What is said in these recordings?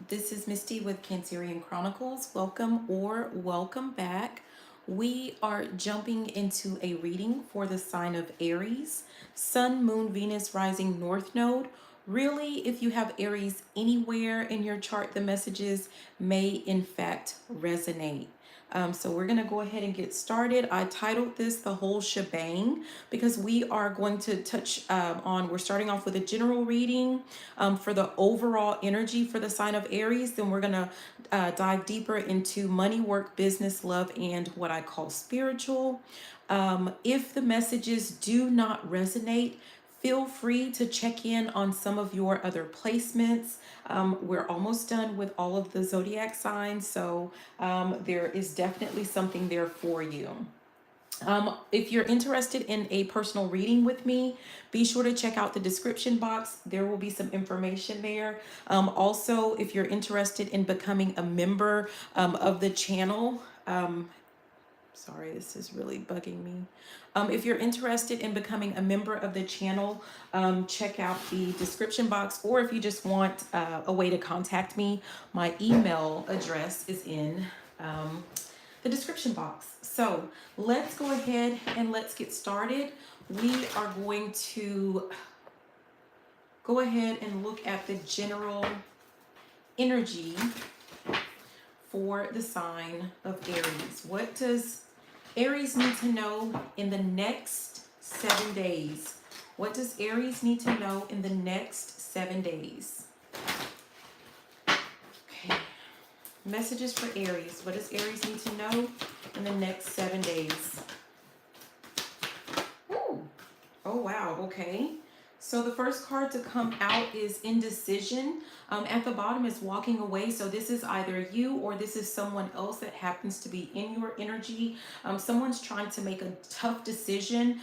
This is Misty with Cancerian Chronicles. Welcome or welcome back. We are jumping into a reading for the sign of Aries, Sun, Moon, Venus, Rising, North Node. Really, if you have Aries anywhere in your chart, the messages may in fact resonate. So we're going to go ahead and get started. I titled this the whole shebang because we are going to touch we're starting off with a general reading for the overall energy for the sign of Aries. Then we're going to dive deeper into money, work, business, love, and what I call spiritual. If the messages do not resonate, feel free to check in on some of your other placements. We're almost done with all of the zodiac signs, so there is definitely something there for you. If you're interested in a personal reading with me, be sure to check out the description box. There will be some information there. Also, if you're interested in becoming a member of the channel, sorry, this is really bugging me. If you're interested in becoming a member of the channel, check out the description box, or if you just want a way to contact me, my email address is in the description box. So let's go ahead and let's get started. We are going to go ahead and look at the general energy for the sign of Aries. What does Aries need to know in the next 7 days? What does Aries need to know in the next 7 days? Okay. Messages for Aries. What does Aries need to know in the next 7 days? Ooh. Oh, wow. Okay. So the first card to come out is indecision. At the bottom is walking away. So this is either you or this is someone else that happens to be in your energy. Someone's trying to make a tough decision.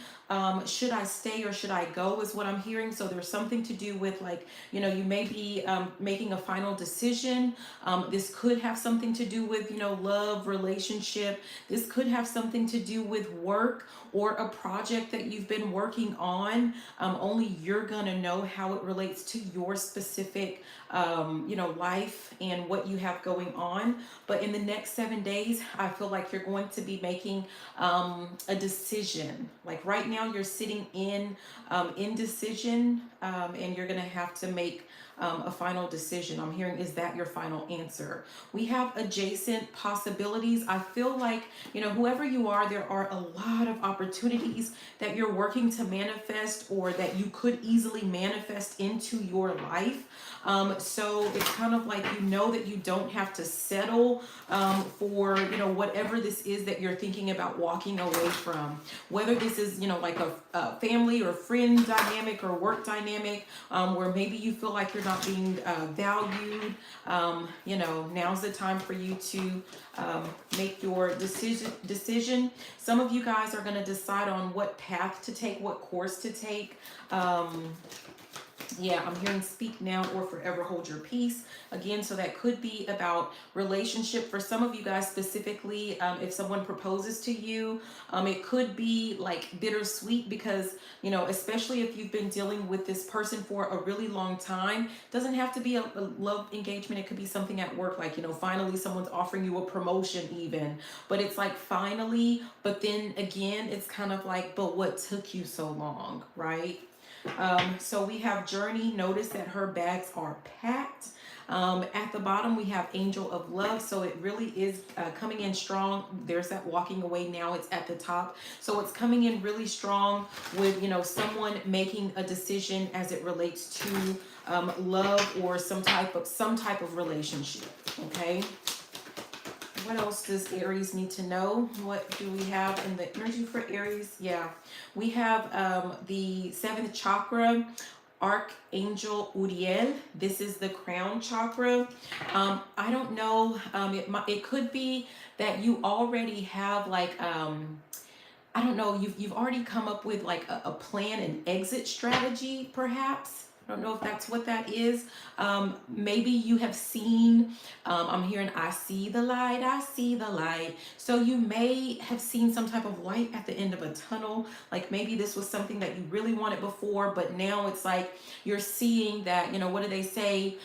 Should I stay or should I go is what I'm hearing. So there's something to do with, like, you may be making a final decision. This could have something to do with, love, relationship. This could have something to do with work or a project that you've been working on. Only you're gonna know how it relates to your specific life and what you have going on. But in the next 7 days, I feel like you're going to be making a decision. Like right now you're sitting in indecision, and you're gonna have to make a final decision. I'm hearing, is that your final answer? We have adjacent possibilities. I feel like, whoever you are, there are a lot of opportunities that you're working to manifest or that you could easily manifest into your life. So it's kind of like, that you don't have to settle for, whatever this is that you're thinking about walking away from. Whether this is, like a family or friend dynamic or work dynamic, where maybe you feel like you're not being valued. Now's the time for you to make your decision. Some of you guys are going to decide on what path to take, what course to take. I'm hearing speak now or forever hold your peace. Again, so that could be about relationship. For some of you guys specifically, if someone proposes to you, it could be like bittersweet because, especially if you've been dealing with this person for a really long time, doesn't have to be a love engagement. It could be something at work, like, finally someone's offering you a promotion even, but it's like finally, but then again, it's kind of like, but what took you so long, right? So we have Journey. Notice that her bags are packed. At the bottom, we have Angel of Love. So it really is coming in strong. There's that walking away now. It's at the top. So it's coming in really strong with, someone making a decision as it relates to love or some type of relationship. Okay. What else does Aries need to know? What do we have in the energy for Aries? Yeah, we have the 7th chakra, Archangel Uriel. This is the crown chakra. I don't know. It could be that you already have like I don't know. You've already come up with like a plan and exit strategy, perhaps. I don't know if that's what that is. Maybe you have seen, I'm hearing, I see the light, I see the light. So you may have seen some type of light at the end of a tunnel. Like maybe this was something that you really wanted before, but now it's like you're seeing that, what do they say?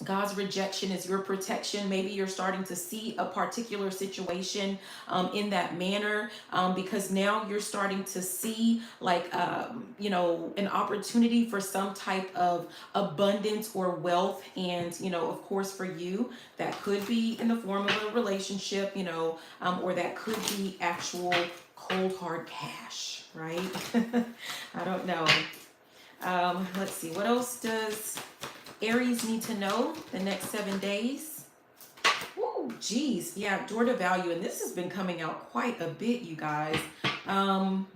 God's rejection is your protection. Maybe you're starting to see a particular situation in that manner, because now you're starting to see like, an opportunity for some type of abundance or wealth. And, of course, for you, that could be in the form of a relationship, or that could be actual cold hard cash, right? I don't know. Let's see, what else does Aries need to know the next 7 days? Woo, geez. Yeah, door to value. And this has been coming out quite a bit, you guys. Um,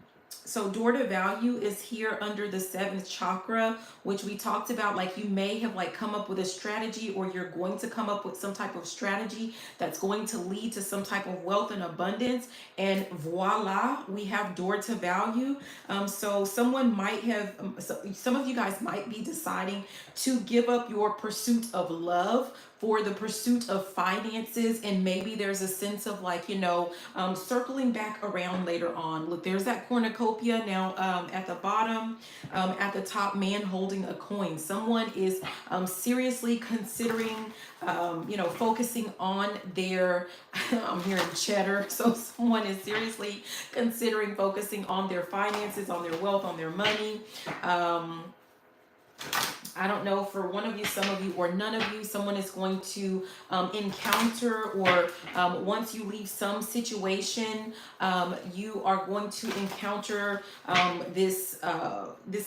so door to value is here under the seventh chakra, which we talked about. Like, you may have like come up with a strategy, or you're going to come up with some type of strategy that's going to lead to some type of wealth and abundance. And voila, we have door to value. So someone might have, some of you guys might be deciding to give up your pursuit of love for the pursuit of finances. And maybe there's a sense of like, circling back around later on. Look, there's that cornucopia now, at the bottom, at the top, man holding a coin. Someone is seriously considering, focusing on their, I'm hearing cheddar. So someone is seriously considering focusing on their finances, on their wealth, on their money. I don't know, for one of you, some of you, or none of you, someone is going to encounter, or once you leave some situation, you are going to encounter this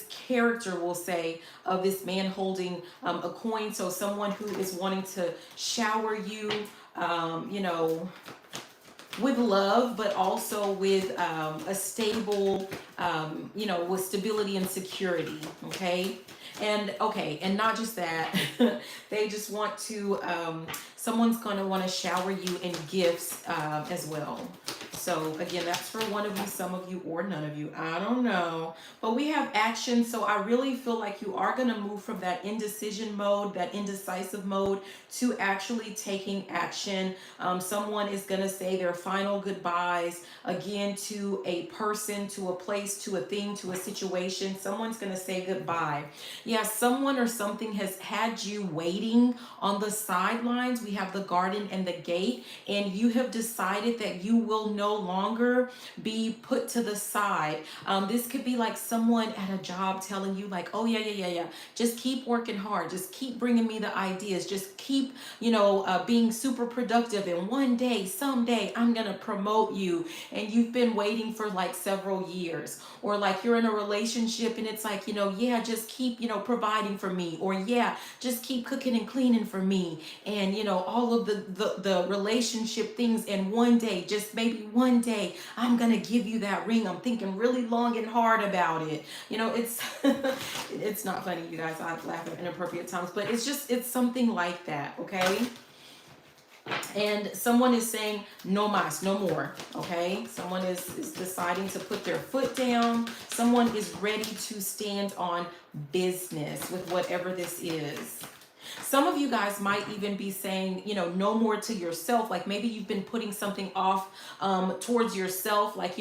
character, we'll say, of this man holding a coin. So someone who is wanting to shower you, with love, but also with a stable, with stability and security. And not just that, they just want to, someone's going to want to shower you in gifts as well. So again, that's for one of you, some of you, or none of you. I don't know. But we have action. So I really feel like you are going to move from that indecision mode, that indecisive mode, to actually taking action. Someone is going to say their final goodbyes again to a person, to a place, to a thing, to a situation. Someone's going to say goodbye. Yeah, someone or something has had you waiting on the sidelines. We have the garden and the gate, and you have decided that you will no longer be put to the side. This could be like someone at a job telling you like, oh yeah, just keep working hard, just keep bringing me the ideas, just keep being super productive, and one day, someday, I'm gonna promote you. And you've been waiting for like several years. Or like you're in a relationship and it's like, yeah, just keep providing for me, or yeah, just keep cooking and cleaning for me, and all of the relationship things. And one day, just maybe one day, I'm gonna give you that ring. I'm thinking really long and hard about it. It's it's not funny, you guys. I laugh at inappropriate times, but it's something like that. Okay. And someone is saying no mas, no more. Okay, someone is deciding to put their foot down. Someone is ready to stand on business with whatever this is. Some of you guys might even be saying, no more to yourself. Like maybe you've been putting something off towards yourself. Like,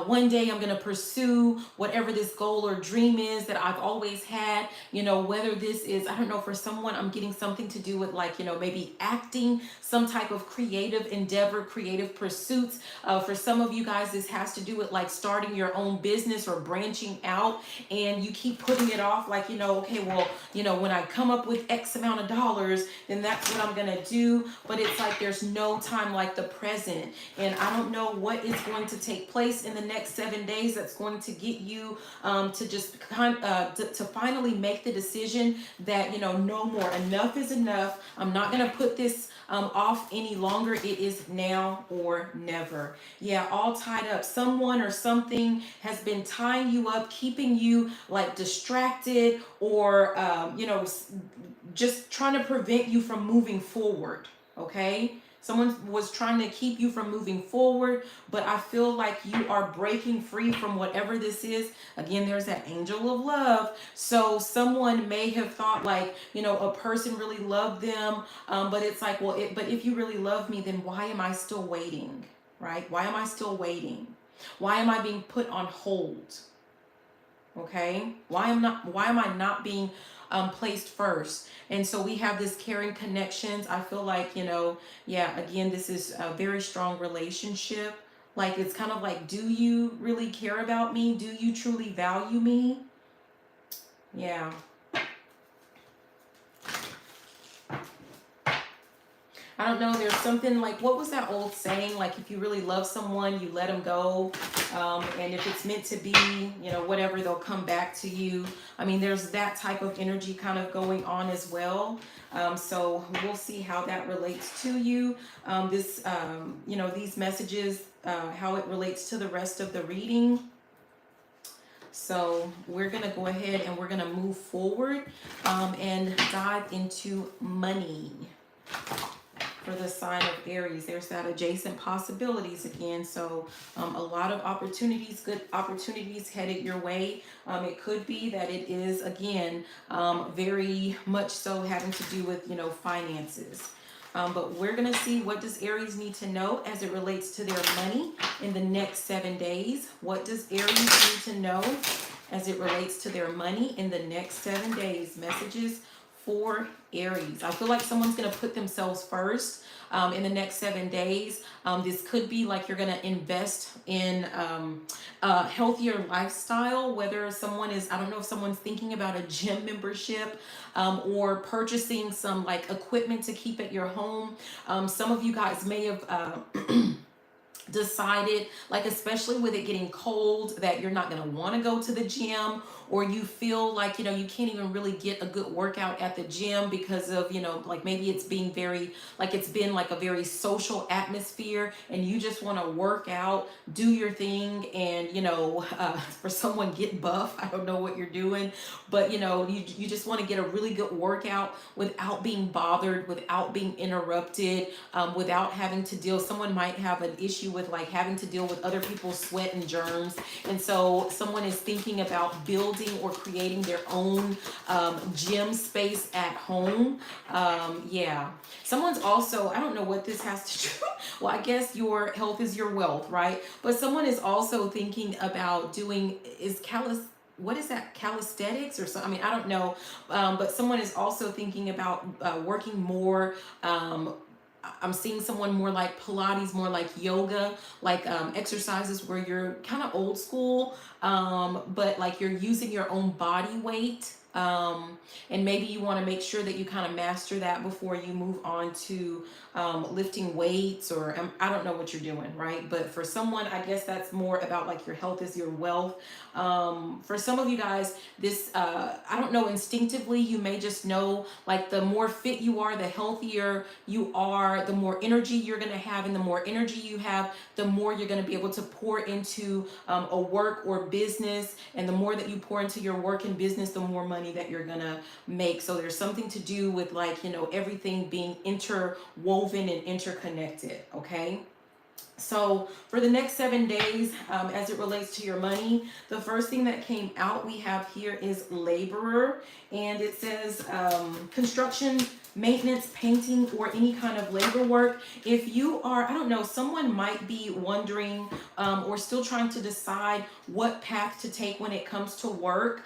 one day I'm going to pursue whatever this goal or dream is that I've always had, whether this is, I don't know, for someone, I'm getting something to do with like, maybe acting, some type of creative endeavor, creative pursuits. For some of you guys, this has to do with like starting your own business or branching out, and you keep putting it off. Like, okay, well, when I come up with X amount of dollars, then that's what I'm gonna do. But it's like there's no time like the present, and I don't know what is going to take place in the next 7 days that's going to get you to just to finally make the decision that no more, enough is enough. I'm not gonna put this off any longer. It is now or never. Yeah, all tied up. Someone or something has been tying you up, keeping you like distracted, or just trying to prevent you from moving forward. Okay, someone was trying to keep you from moving forward, but I feel like you are breaking free from whatever this is. Again, there's that angel of love. So someone may have thought like, a person really loved them, but it's like, well, but if you really love me, then why am I still waiting, right? Why am I still waiting? Why am I being put on hold? Okay, why am I not being placed first. And so we have this caring connections. I feel like, yeah, again, this is a very strong relationship. Like, it's kind of like, do you really care about me? Do you truly value me? Yeah. I don't know, there's something like, what was that old saying? Like, if you really love someone, you let them go. And if it's meant to be, whatever, they'll come back to you. I mean, there's that type of energy kind of going on as well. So we'll see how that relates to you. These messages, how it relates to the rest of the reading. So we're going to go ahead and we're going to move forward and dive into money. For the sign of Aries, there's that adjacent possibilities again. So a lot of opportunities, good opportunities headed your way. It could be that it is, again, very much so having to do with, finances. But we're going to see, what does Aries need to know as it relates to their money in the next 7 days? What does Aries need to know as it relates to their money in the next 7 days? Messages for Aries. I feel like someone's going to put themselves first in the next 7 days. This could be like you're going to invest in a healthier lifestyle, whether someone is, I don't know if someone's thinking about a gym membership or purchasing some like equipment to keep at your home. Some of you guys may have decided, like, especially with it getting cold, that you're not going to want to go to the gym, or you feel like, you can't even really get a good workout at the gym because of, like maybe it's being very, like it's been like a very social atmosphere, and you just want to work out, do your thing, and, for someone get buff. I don't know what you're doing, but, you just want to get a really good workout without being bothered, without being interrupted, without having to deal. Someone might have an issue with like having to deal with other people's sweat and germs. And so someone is thinking about building or creating their own gym space at home. Yeah. Someone's also, I don't know what this has to do. Well, I guess your health is your wealth, right? But someone is also thinking about doing, what is that, calisthenics or something? I mean, I don't know. But someone is also thinking about working more. I'm seeing someone more like Pilates, more like yoga, like exercises where you're kind of old school, but like you're using your own body weight. And maybe you want to make sure that you kind of master that before you move on to lifting weights, or I don't know what you're doing, right? But for someone, I guess that's more about like your health is your wealth. For some of you guys, this, I don't know, instinctively, you may just know, like the more fit you are, the healthier you are, the more energy you're going to have, and the more energy you have, the more you're going to be able to pour into a work or business. And the more that you pour into your work and business, the more money that you're going to make. So there's something to do with like, everything being interwoven and interconnected. Okay. So for the next 7 days, as it relates to your money, the first thing that came out we have here is laborer, and it says construction, maintenance, painting, or any kind of labor work. If you are, I don't know, someone might be wondering or still trying to decide what path to take when it comes to work.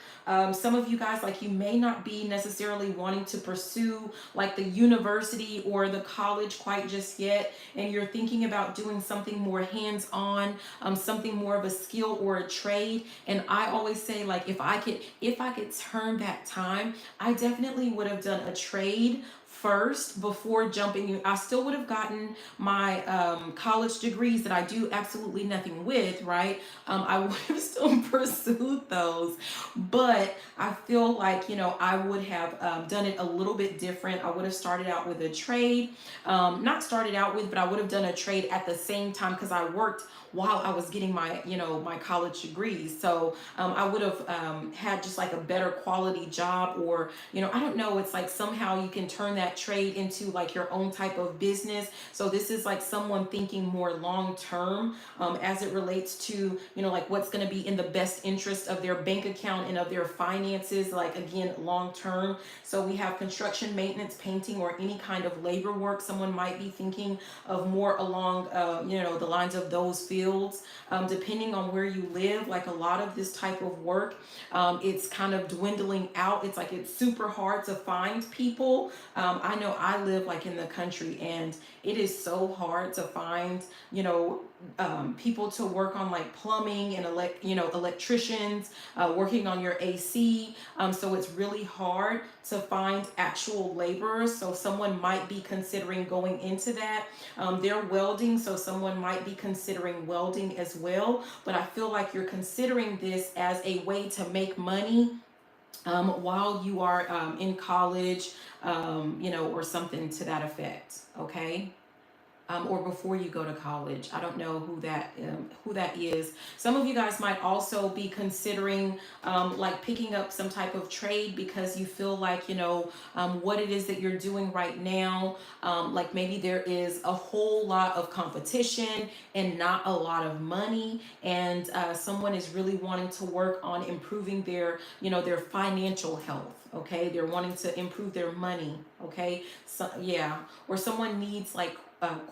Some of you guys, like, you may not be necessarily wanting to pursue like the university or the college quite just yet, and you're thinking about doing something more hands-on, something more of a skill or a trade. And I always say, like, if I could turn back time, I definitely would have done a trade first before jumping. I still would have gotten my college degrees that I do absolutely nothing with, right? I would have still pursued those, but I feel like, I would have done it a little bit different. I would have started out with a trade, not started out with, but I would have done a trade at the same time, because I worked while I was getting my, my college degrees. So I would have had just like a better quality job, or, I don't know, it's like somehow you can turn that that trade into like your own type of business. So this is like someone thinking more long term, as it relates to, you know, like what's going to be in the best interest of their bank account and of their finances, like again, long term. So we have construction, maintenance, painting, or any kind of labor work. Someone might be thinking of more along, you know, the lines of those fields. Depending on where you live, like a lot of this type of work, it's kind of dwindling out. It's like it's super hard to find people. I know I live like in the country, and it is so hard to find, you know, people to work on like plumbing and electricians, working on your AC. So it's really hard to find actual laborers. So someone might be considering going into that. They're welding, so someone might be considering welding as well. But I feel like you're considering this as a way to make money while you are in college, you know, or something to that effect. Okay. Or before you go to college. I don't know who that is. Some of you guys might also be considering like picking up some type of trade because you feel like, you know, what it is that you're doing right now. Like maybe there is a whole lot of competition and not a lot of money, and someone is really wanting to work on improving their, you know, their financial health. Okay, they're wanting to improve their money. Okay, so yeah, or someone needs like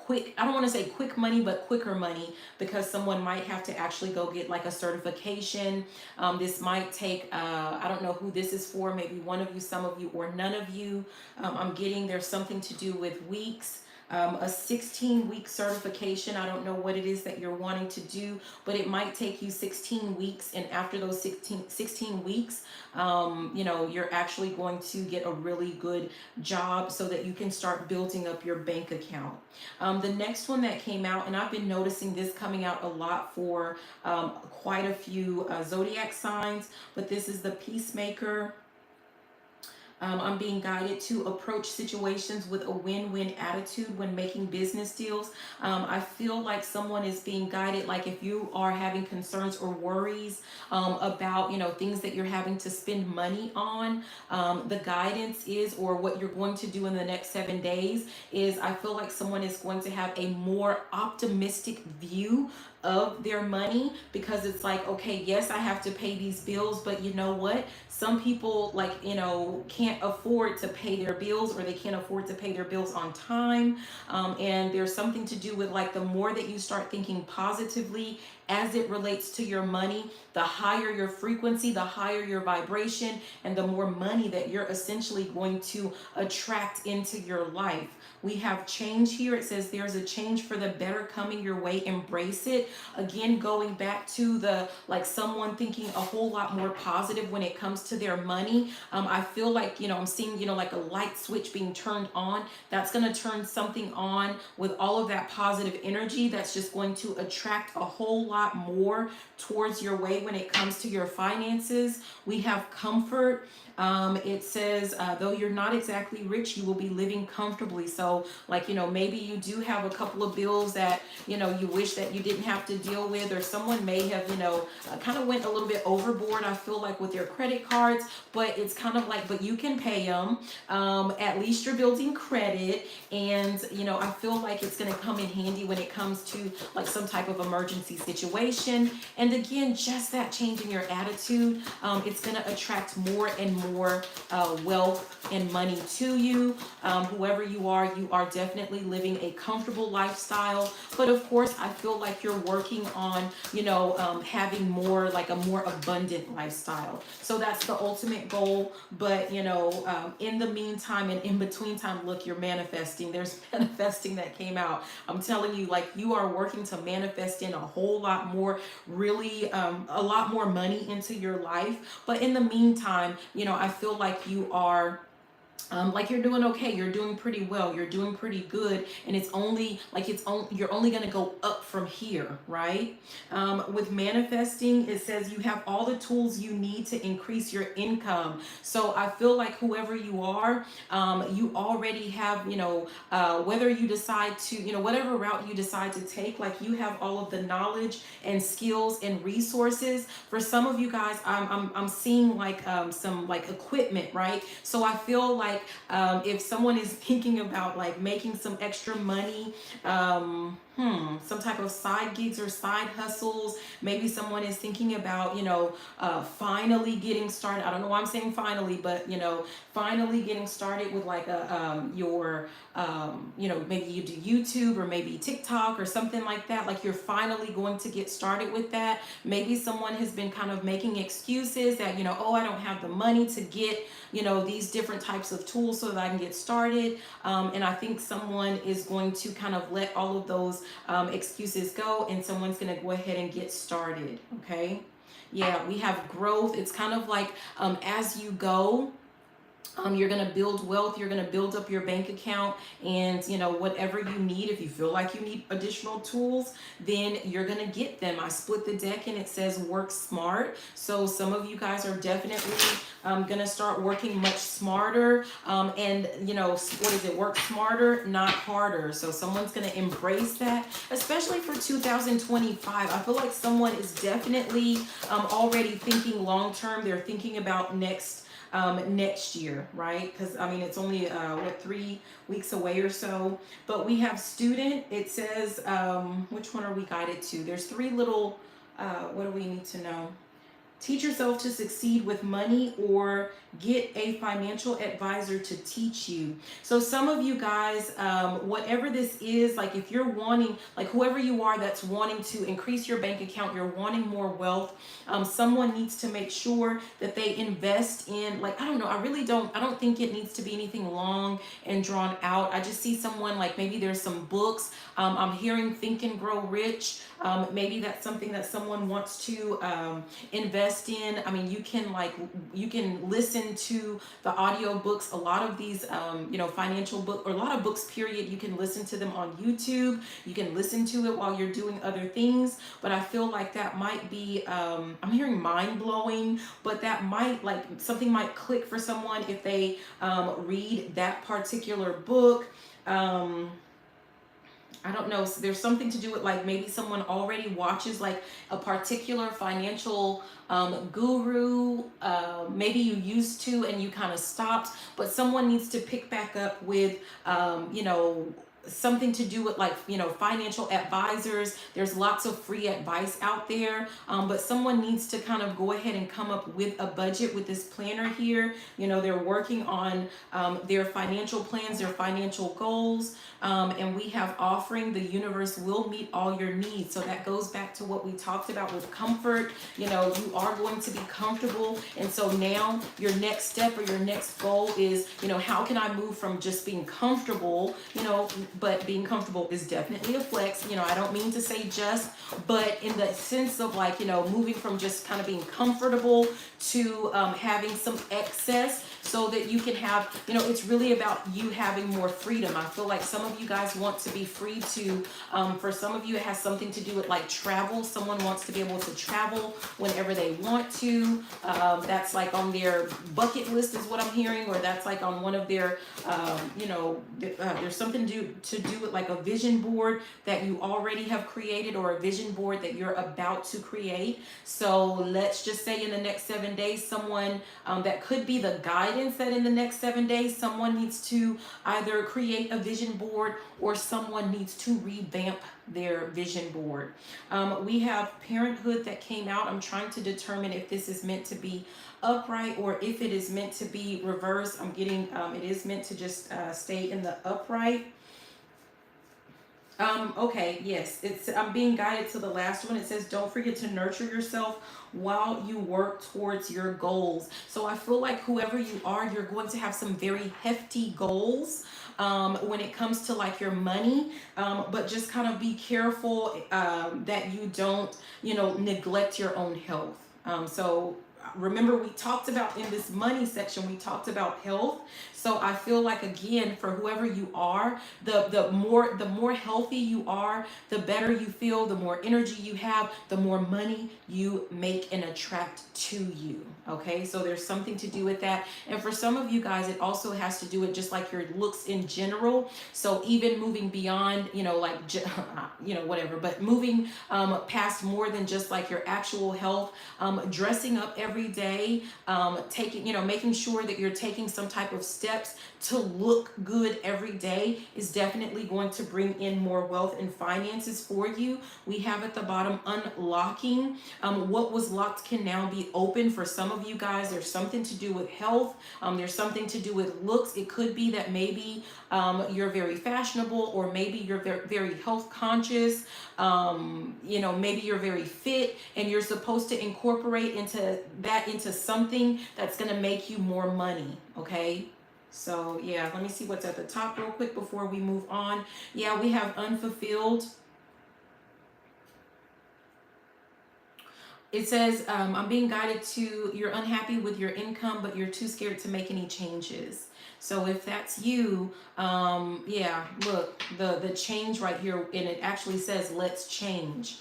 quick, I don't want to say quick money, but quicker money, because someone might have to actually go get like a certification. This might take, I don't know who this is for, maybe one of you, some of you, or none of you. I'm getting there's something to do with weeks. A 16-week certification. I don't know what it is that you're wanting to do, but it might take you 16 weeks. And after those 16 weeks, you know, you're actually going to get a really good job so that you can start building up your bank account. The next one that came out, and I've been noticing this coming out a lot for quite a few Zodiac signs, but this is the Peacemaker. I'm being guided to approach situations with a win-win attitude when making business deals. I feel like someone is being guided, like if you are having concerns or worries about, you know, things that you're having to spend money on, the guidance is, or what you're going to do in the next 7 days is, I feel like someone is going to have a more optimistic view of their money, because it's like, okay, yes, I have to pay these bills, but you know what? Some people, like, you know, can't afford to pay their bills, or they can't afford to pay their bills on time. And there's something to do with like the more that you start thinking positively as it relates to your money, the higher your frequency, the higher your vibration, and the more money that you're essentially going to attract into your life. We have change here. It says there's a change for the better coming your way. Embrace it. Again, going back to the, like someone thinking a whole lot more positive when it comes to their money. I feel like, you know, I'm seeing, you know, like a light switch being turned on. That's going to turn something on with all of that positive energy. That's just going to attract a whole lot more towards your way when it comes to your finances. We have comfort. It says, though you're not exactly rich, you will be living comfortably. So like, you know, maybe you do have a couple of bills that, you know, you wish that you didn't have to deal with, or someone may have, you know, kind of went a little bit overboard, I feel like, with their credit cards, but it's kind of like, but you can pay them. At least you're building credit. And, you know, I feel like it's going to come in handy when it comes to like some type of emergency situation. And again, just that change in your attitude, it's going to attract more and more wealth and money to you. Whoever you are definitely living a comfortable lifestyle. But of course, I feel like you're working on, you know, having more, like a more abundant lifestyle. So that's the ultimate goal. But, you know, in the meantime and in between time, look, you're manifesting. There's manifesting that came out. I'm telling you, like, you are working to manifest in a whole lot more, really a lot more money into your life. But in the meantime, you know, I feel like you are like you're doing okay, you're doing pretty well, you're doing pretty good, and it's only like you're only going to go up from here, right? With manifesting, it says you have all the tools you need to increase your income. So I feel like whoever you are, you already have, you know, whether you decide to, you know, whatever route you decide to take, like you have all of the knowledge and skills and resources. For some of you guys, I'm seeing like some like equipment, right? So I feel like like if someone is thinking about like making some extra money, some type of side gigs or side hustles. Maybe someone is thinking about, finally getting started. I don't know why I'm saying finally, but finally getting started with like maybe you do YouTube or maybe TikTok or something like that. Like you're finally going to get started with that. Maybe someone has been kind of making excuses that, oh, I don't have the money to get, these different types of tools so that I can get started. And I think someone is going to kind of let all of those excuses go, and someone's going to go ahead and get started. Okay. Yeah, we have growth. It's kind of like as you go, you're going to build wealth. You're going to build up your bank account, and whatever you need, if you feel like you need additional tools, then you're going to get them. I split the deck and it says work smart. So some of you guys are definitely going to start working much smarter. And what is it? Work smarter, not harder. So someone's going to embrace that, especially for 2025. I feel like someone is definitely already thinking long term. They're thinking about next year, right? Because it's only 3 weeks away or so. But we have student. It says which one are we guided to? There's 3 little what do we need to know? Teach yourself to succeed with money, or get a financial advisor to teach you. So some of you guys, whatever this is, like if you're wanting, like whoever you are that's wanting to increase your bank account, you're wanting more wealth, someone needs to make sure that they invest in, like, I don't think it needs to be anything long and drawn out. I just see someone, like maybe there's some books. I'm hearing Think and Grow Rich. Maybe that's something that someone wants to invest in. You can listen to the audio books. A lot of these financial book, or a lot of books period, you can listen to them on YouTube. You can listen to it while you're doing other things. But I feel like that might be I'm hearing mind-blowing, but that might, like, something might click for someone if they read that particular book. I don't know. So there's something to do with, like, maybe someone already watches like a particular financial guru. Maybe you used to and you kind of stopped, but someone needs to pick back up with something to do with, like, financial advisors. There's lots of free advice out there, but someone needs to kind of go ahead and come up with a budget with this planner here. They're working on their financial plans, their financial goals, and we have offering. The universe will meet all your needs. So that goes back to what we talked about with comfort. You are going to be comfortable, and so now your next step or your next goal is, how can I move from just being comfortable, but being comfortable is definitely a flex. I don't mean to say just, but in the sense of, like, moving from just kind of being comfortable to having some excess, so that you can have, it's really about you having more freedom. I feel like some of you guys want to be free to, for some of you, it has something to do with, like, travel. Someone wants to be able to travel whenever they want to. That's like on their bucket list is what I'm hearing, or that's like on one of their, there's something to do with, like, a vision board that you already have created, or a vision board that you're about to create. So let's just say in the next 7 days, someone that could be the guidance, that in the next 7 days, someone needs to either create a vision board, or someone needs to revamp their vision board. We have parenthood that came out. I'm trying to determine if this is meant to be upright or if it is meant to be reversed. I'm getting it is meant to just stay in the upright. Okay, yes, I'm being guided to the last one. It says, don't forget to nurture yourself while you work towards your goals. So I feel like whoever you are, you're going to have some very hefty goals when it comes to, like, your money, but just kind of be careful that you don't, neglect your own health. So remember, we talked about in this money section, we talked about health. So I feel like, again, for whoever you are, the more healthy you are, the better you feel, the more energy you have, the more money you make and attract to you. Okay, so there's something to do with that. And for some of you guys, it also has to do with just, like, your looks in general. So even moving beyond, whatever, but moving past more than just, like, your actual health, dressing up every day, making sure that you're taking some type of step steps to look good every day is definitely going to bring in more wealth and finances for you. We have at the bottom unlocking. What was locked can now be open for some of you guys. There's something to do with health. There's something to do with looks. It could be that maybe you're very fashionable, or maybe you're very health conscious. Maybe you're very fit, and you're supposed to incorporate into something that's going to make you more money. Okay. So yeah, let me see what's at the top real quick before we move on. Yeah, we have unfulfilled. It says, I'm being guided to, you're unhappy with your income, but you're too scared to make any changes. So if that's you, yeah, look, the change right here, and it actually says, let's change.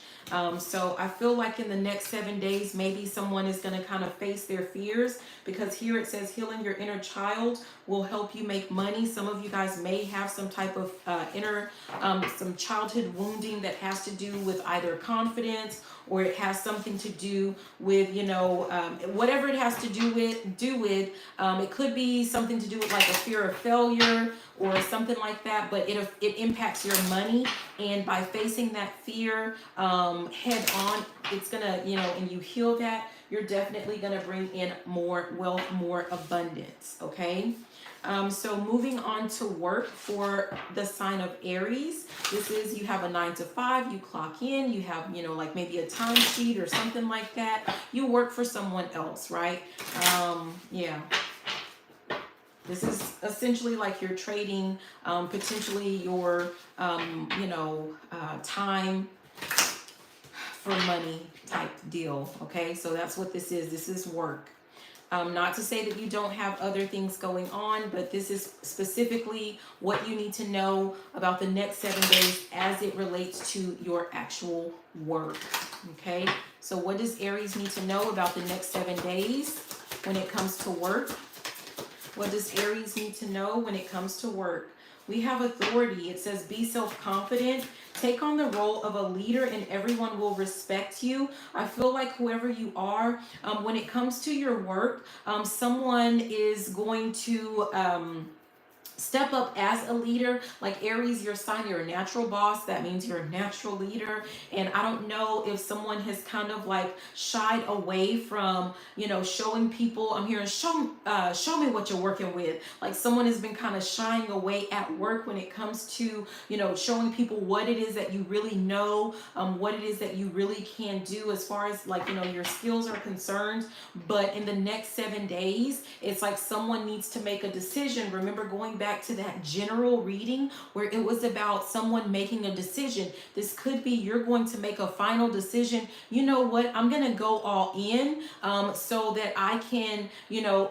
So I feel like in the next 7 days, maybe someone is going to kind of face their fears, because here it says healing your inner child will help you make money. Some of you guys may have some type of some childhood wounding that has to do with either confidence, or it has something to do with, whatever it has to do with, it could be something to do with like a fear of failure or something like that, but it impacts your money. And by facing that fear head on, it's gonna, and you heal that, you're definitely gonna bring in more wealth, more abundance. Okay. So moving on to work for the sign of Aries. This is, you have a 9 to 5, you clock in, you have, like maybe a time sheet or something like that. You work for someone else, right? Yeah. This is essentially like you're trading potentially your, time for money type deal. Okay, so that's what this is. This is work. Not to say that you don't have other things going on, but this is specifically what you need to know about the next 7 days as it relates to your actual work. Okay, so what does Aries need to know about the next 7 days when it comes to work? What does Aries need to know when it comes to work? We have authority. It says, be self-confident. Take on the role of a leader and everyone will respect you. I feel like whoever you are, when it comes to your work, someone is going to step up as a leader. Like Aries, your sign, you're a natural boss. That means you're a natural leader. And I don't know if someone has kind of like shied away from, showing people, I'm hearing, show me what you're working with. Like someone has been kind of shying away at work when it comes to, showing people what it is that you really know, what it is that you really can do as far as like, your skills are concerned. But in the next 7 days, it's like someone needs to make a decision. Remember going back to that general reading where it was about someone making a decision. This could be you're going to make a final decision. You know what? I'm going to go all in so that I can,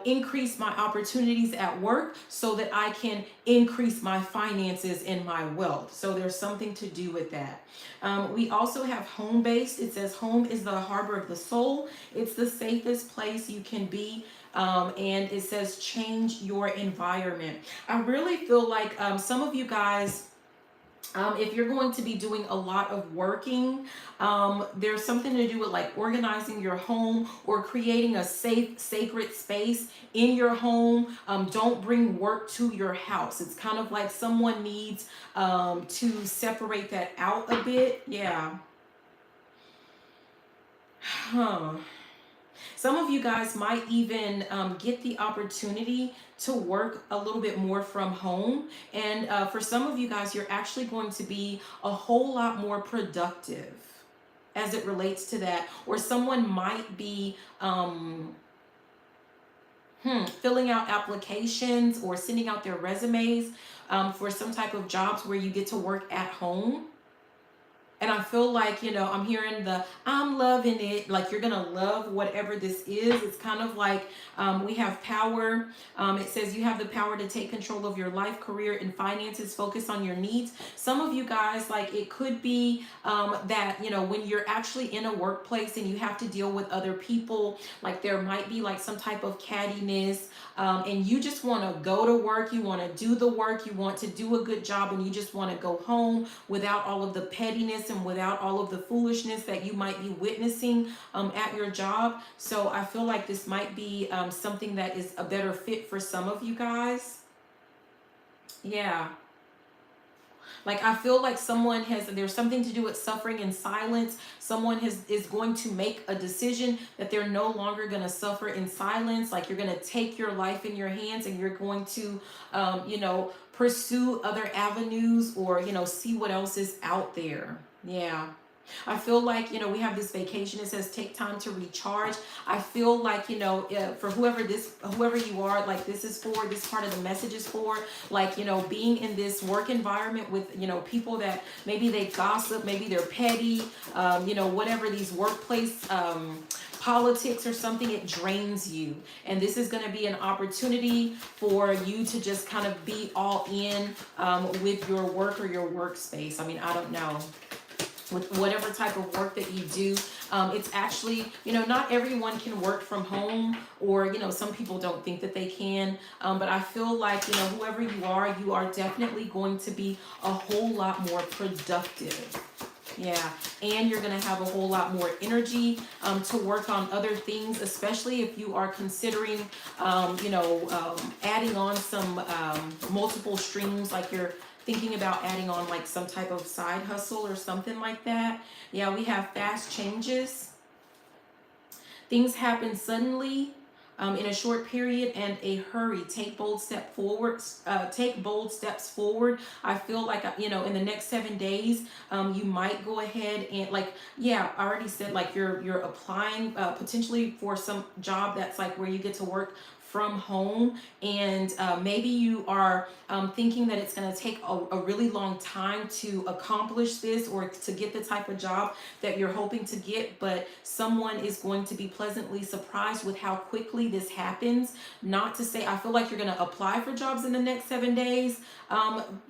increase my opportunities at work, so that I can increase my finances and my wealth. So there's something to do with that. We also have home-based. It says home is the harbor of the soul. It's the safest place you can be. And it says change your environment. I really feel like some of you guys, if you're going to be doing a lot of working, there's something to do with like organizing your home or creating a safe, sacred space in your home. Don't bring work to your house. It's kind of like someone needs to separate that out a bit. Yeah. Some of you guys might even get the opportunity to work a little bit more from home. And for some of you guys, you're actually going to be a whole lot more productive as it relates to that. Or someone might be filling out applications or sending out their resumes for some type of jobs where you get to work at home. And I feel like, I'm hearing I'm loving it. Like you're going to love whatever this is. It's kind of like we have power. It says you have the power to take control of your life, career, and finances. Focus on your needs. Some of you guys, like it could be that, when you're actually in a workplace and you have to deal with other people, like there might be like some type of cattiness and you just want to go to work. You want to do the work. You want to do a good job and you just want to go home without all of the pettiness and without all of the foolishness that you might be witnessing at your job. So I feel like this might be something that is a better fit for some of you guys. Yeah. Like I feel like someone has, there's something to do with suffering in silence. Someone is going to make a decision that they're no longer going to suffer in silence. Like you're going to take your life in your hands and you're going to, pursue other avenues, or, see what else is out there. Yeah. I feel like, we have this vacation. It says take time to recharge. I feel like, for whoever you are, like this part of the message is for, like, being in this work environment with, people that maybe they gossip, maybe they're petty, whatever, these workplace, politics or something, it drains you. And this is going to be an opportunity for you to just kind of be all in, with your work or your workspace. I mean, I don't know, with whatever type of work that you do. It's actually, not everyone can work from home, or, some people don't think that they can. But I feel like, whoever you are definitely going to be a whole lot more productive. Yeah, and you're going to have a whole lot more energy, to work on other things, especially if you are considering, adding on some, multiple streams, like you're thinking about adding on like some type of side hustle or something like that. Yeah, we have fast changes. Things happen suddenly, in a short period, and a hurry. Take bold step forward. Take bold steps forward. I feel like, in the next 7 days, you might go ahead and, like, yeah, I already said, like, you're applying, potentially for some job that's like where you get to work from home, and maybe you are, thinking that it's going to take a really long time to accomplish this, or to get the type of job that you're hoping to get, but someone is going to be pleasantly surprised with how quickly this happens. Not to say, I feel like you're going to apply for jobs in the next 7 days.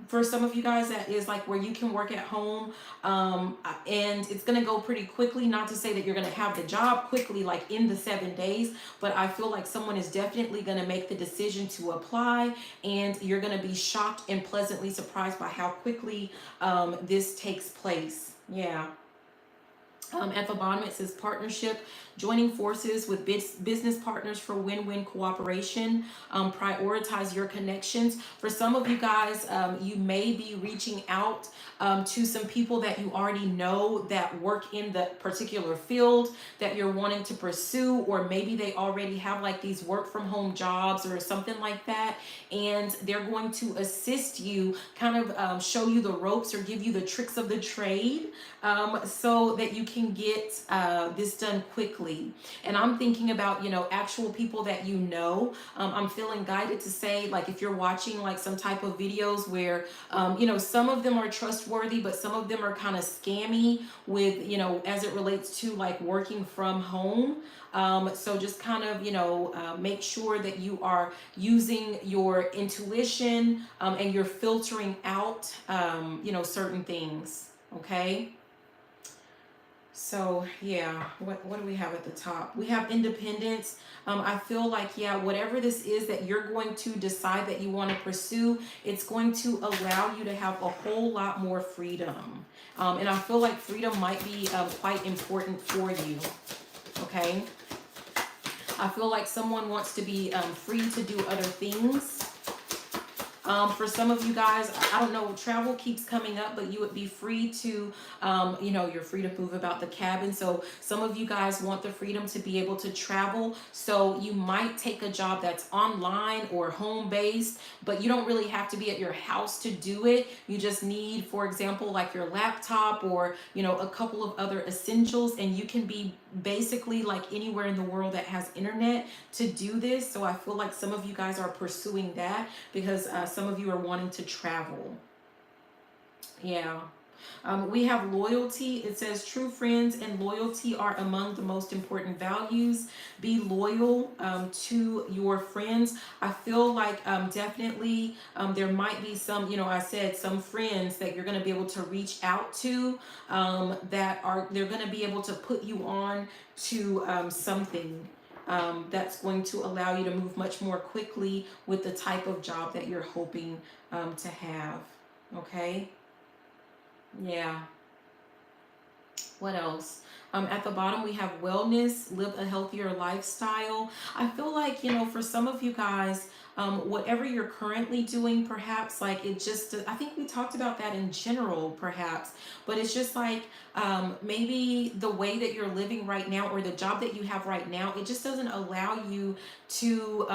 For some of you guys, that is like where you can work at home, and it's going to go pretty quickly. Not to say that you're going to have the job quickly, like in the 7 days, but I feel like someone is definitely going to make the decision to apply, and you're going to be shocked and pleasantly surprised by how quickly, this takes place. Yeah. At the bottom it says partnership, joining forces with business partners for win-win cooperation. Prioritize your connections. For some of you guys, you may be reaching out, to some people that you already know that work in the particular field that you're wanting to pursue, or maybe they already have like these work from home jobs or something like that, and they're going to assist you, kind of, show you the ropes or give you the tricks of the trade, so that you can get, this done quickly. And I'm thinking about, actual people that you know. I'm feeling guided to say, like, if you're watching like some type of videos where, some of them are trustworthy, but some of them are kind of scammy with, as it relates to like working from home. So just kind of, make sure that you are using your intuition, and you're filtering out, certain things. Okay. So yeah, what do we have at the top? We have independence. I feel like, yeah, whatever this is that you're going to decide that you want to pursue, it's going to allow you to have a whole lot more freedom. And I feel like freedom might be, quite important for you. Okay. I feel like someone wants to be, free to do other things. For some of you guys, I don't know, travel keeps coming up, but you would be free to, you're free to move about the cabin. So some of you guys want the freedom to be able to travel. So you might take a job that's online or home based, but you don't really have to be at your house to do it. You just need, for example, like your laptop, or, a couple of other essentials, and you can be basically like anywhere in the world that has internet to do this. So I feel like some of you guys are pursuing that because, some of you are wanting to travel. Yeah. We have loyalty. It says true friends and loyalty are among the most important values. Be loyal, to your friends. I feel like, definitely, there might be some, I said some friends that you're going to be able to reach out to, they're going to be able to put you on to, something, that's going to allow you to move much more quickly with the type of job that you're hoping, to have. Okay. Yeah. What else? At the bottom, we have wellness, live a healthier lifestyle. I feel like, for some of you guys, whatever you're currently doing, perhaps like it just, I think we talked about that in general, perhaps, but it's just like maybe the way that you're living right now or the job that you have right now, it just doesn't allow you to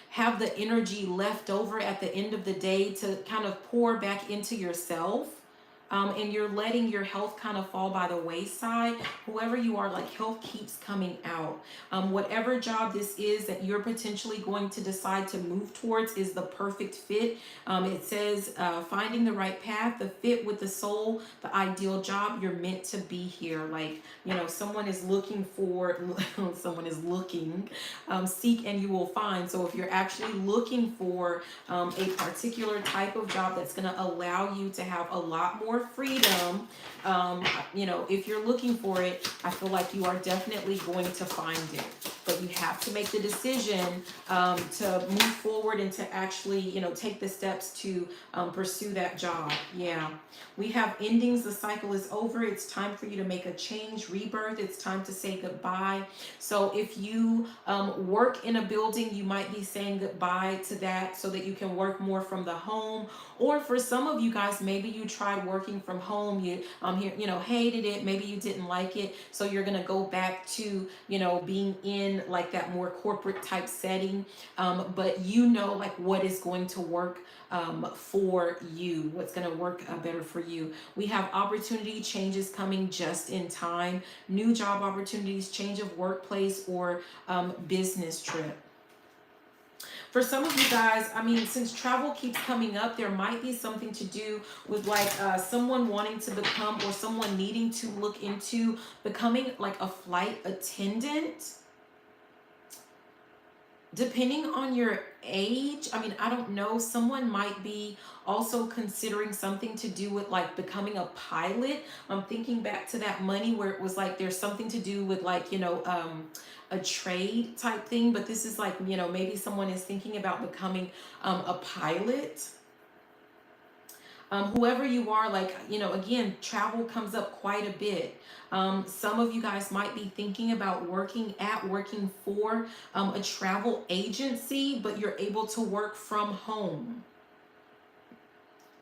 have the energy left over at the end of the day to kind of pour back into yourself, and you're letting your health kind of fall by the wayside. Whoever you are, like health keeps coming out. Whatever job this is that you're potentially going to decide to move towards is the perfect fit. It says finding the right path, the fit with the soul, the ideal job. You're meant to be here. Like, someone is looking for, someone is looking, seek and you will find. So if you're actually looking for a particular type of job that's going to allow you to have a lot more freedom, if you're looking for it, I feel like you are definitely going to find it. But you have to make the decision to move forward and to actually, take the steps to pursue that job. Yeah. We have endings. The cycle is over. It's time for you to make a change, rebirth. It's time to say goodbye. So if you work in a building, you might be saying goodbye to that so that you can work more from the home. Or for some of you guys, maybe you tried working from home, you hated it, maybe you didn't like it, so you're gonna go back to being in like that more corporate type setting, but like what is going to work for you, what's going to work better for you. We have opportunity changes coming just in time, new job opportunities, change of workplace, or business trip. For some of you guys, since travel keeps coming up, there might be something to do with like someone wanting to become or someone needing to look into becoming like a flight attendant. Depending on your age, I don't know, someone might be also considering something to do with like becoming a pilot. I'm thinking back to that money where it was like there's something to do with like, a trade type thing, but this is like, maybe someone is thinking about becoming a pilot. Whoever you are, like, again, travel comes up quite a bit. Some of you guys might be thinking about working for a travel agency, but you're able to work from home.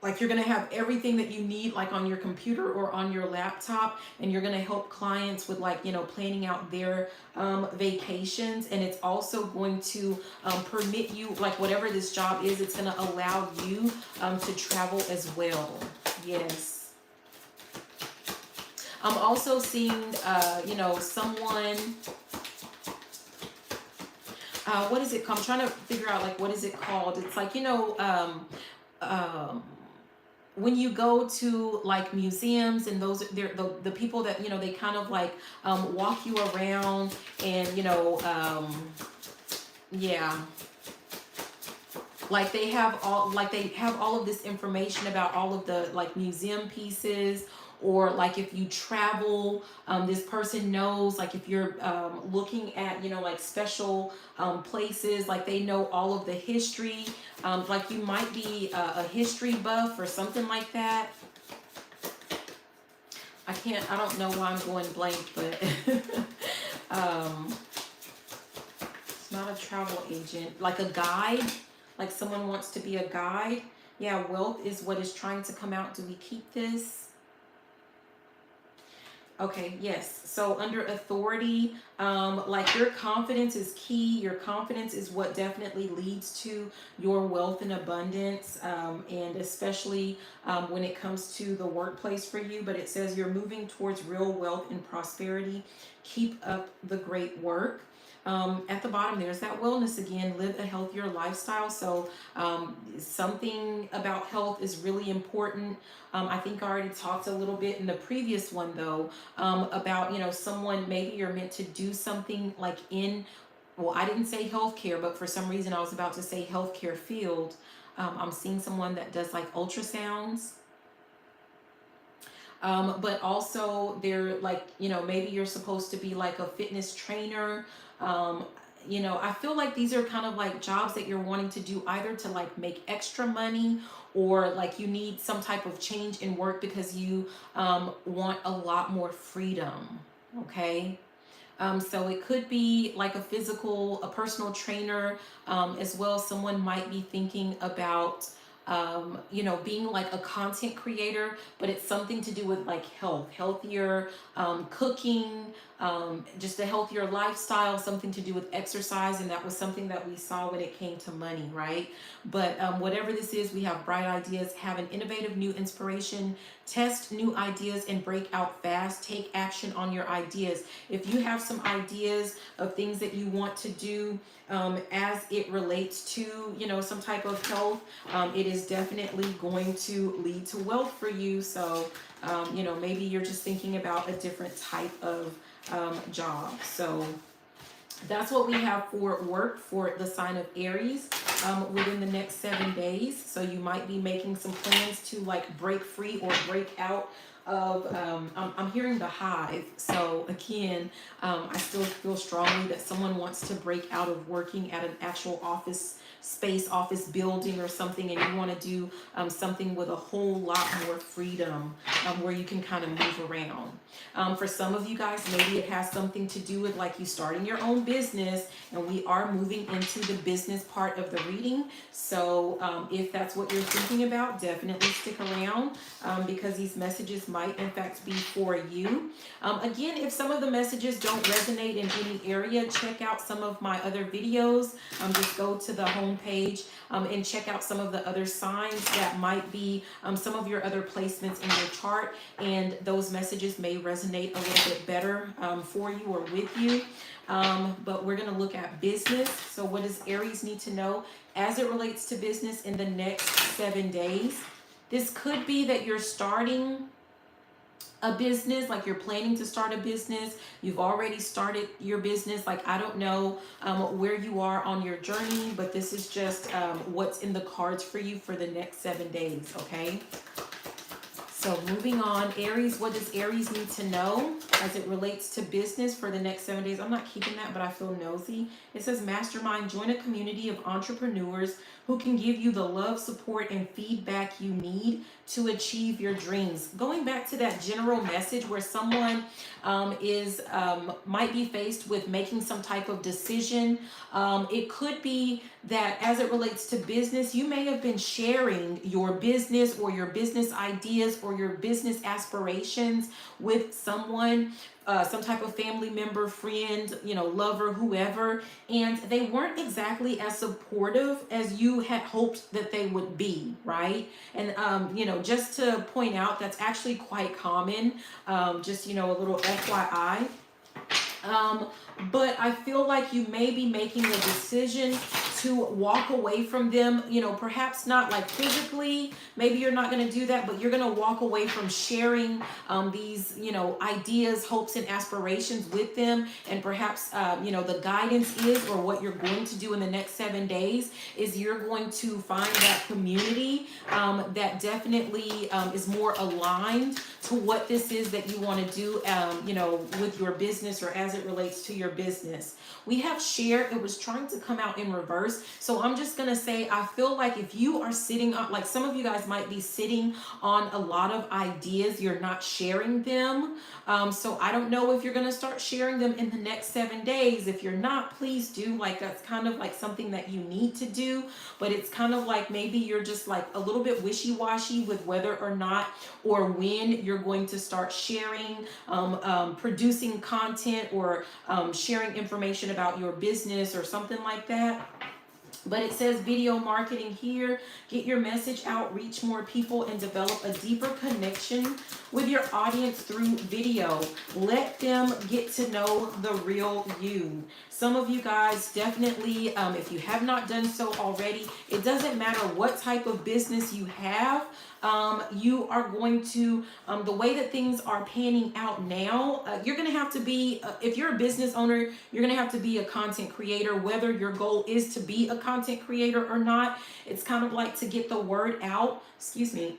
Like you're going to have everything that you need like on your computer or on your laptop, and you're going to help clients with like, planning out their vacations. And it's also going to permit you, like whatever this job is, it's going to allow you to travel as well. Yes. I'm also seeing, someone, what is it called? I'm trying to figure out like, what is it called? It's like, when you go to like museums and those, they're the people that they kind of like walk you around, and yeah, like they have all of this information about all of the like museum pieces. Or like if you travel, this person knows, like if you're looking at like special places, like they know all of the history, like you might be a history buff or something like that. I don't know why I'm going blank, but it's not a travel agent, like a guide, like someone wants to be a guide. Yeah, wealth is what is trying to come out. Do we keep this? Okay, yes. So under authority, like your confidence is key. Your confidence is what definitely leads to your wealth and abundance, and especially when it comes to the workplace for you. But it says you're moving towards real wealth and prosperity. Keep up the great work. At the bottom, there's that wellness again, live a healthier lifestyle. So something about health is really important. I think I already talked a little bit in the previous one though, about, someone, maybe you're meant to do something like well, I didn't say healthcare, but for some reason I was about to say healthcare field. I'm seeing someone that does like ultrasounds. But also they're like, maybe you're supposed to be like a fitness trainer. I feel like these are kind of like jobs that you're wanting to do either to like make extra money, or like you need some type of change in work because you want a lot more freedom. Okay. So it could be like a personal trainer, as well. Someone might be thinking about, being like a content creator, but it's something to do with like healthier cooking, just a healthier lifestyle, something to do with exercise. And that was something that we saw when it came to money, right? But whatever this is, we have bright ideas, have an innovative new inspiration, test new ideas and break out fast, take action on your ideas. If you have some ideas of things that you want to do, as it relates to, some type of health, it is definitely going to lead to wealth for you. So, maybe you're just thinking about a different type of job. So that's what we have for work for the sign of Aries within the next 7 days. So you might be making some plans to like break free or break out of, I'm hearing the hive. So again, I still feel strongly that someone wants to break out of working at an actual office space, office building or something, and you want to do something with a whole lot more freedom, where you can kind of move around. For some of you guys, maybe it has something to do with like you starting your own business, and we are moving into the business part of the reading. So if that's what you're thinking about, definitely stick around, because these messages might in fact be for you. Again, if some of the messages don't resonate in any area, check out some of my other videos. Just go to the home page and check out some of the other signs that might be some of your other placements in your chart, and those messages may resonate a little bit better for you or with you. But we're going to look at business. So what does Aries need to know as it relates to business in the next 7 days? This could be that you're starting a business, like you're planning to start a business, you've already started your business. Like, I don't know where you are on your journey, but this is just what's in the cards for you for the next 7 days. Okay. So moving on, Aries, what does Aries need to know as it relates to business for the next 7 days? I'm not keeping that, but I feel nosy. It says, mastermind, join a community of entrepreneurs who can give you the love, support, and feedback you need to achieve your dreams. Going back to that general message where someone might be faced with making some type of decision. It could be that as it relates to business, you may have been sharing your business or your business ideas or your business aspirations with someone, some type of family member, friend, lover, whoever, and they weren't exactly as supportive as you had hoped that they would be, right? And just to point out, that's actually quite common. Just a little FYI. But I feel like you may be making a decision to walk away from them, perhaps not like physically, maybe you're not going to do that, but you're going to walk away from sharing these, ideas, hopes, and aspirations with them. And perhaps, the guidance is, or what you're going to do in the next 7 days is you're going to find that community that definitely is more aligned to what this is that you want to do, with your business or as it relates to your business. We have share. It was trying to come out in reverse. So I'm just going to say, I feel like if you are sitting on, like some of you guys might be sitting on a lot of ideas, you're not sharing them. So I don't know if you're going to start sharing them in the next 7 days. If you're not, please do. Like, that's kind of like something that you need to do, but it's kind of like maybe you're just like a little bit wishy-washy with whether or not or when you're going to start sharing, producing content, or sharing information about your business or something like that. But it says video marketing here. Get your message out, reach more people, and develop a deeper connection with your audience through video. Let them get to know the real you. Some of you guys definitely, if you have not done so already, it doesn't matter what type of business you have. You are going to, the way that things are panning out now, you're going to have to be, if you're a business owner, you're going to have to be a content creator, whether your goal is to be a content creator or not. It's kind of like to get the word out, excuse me,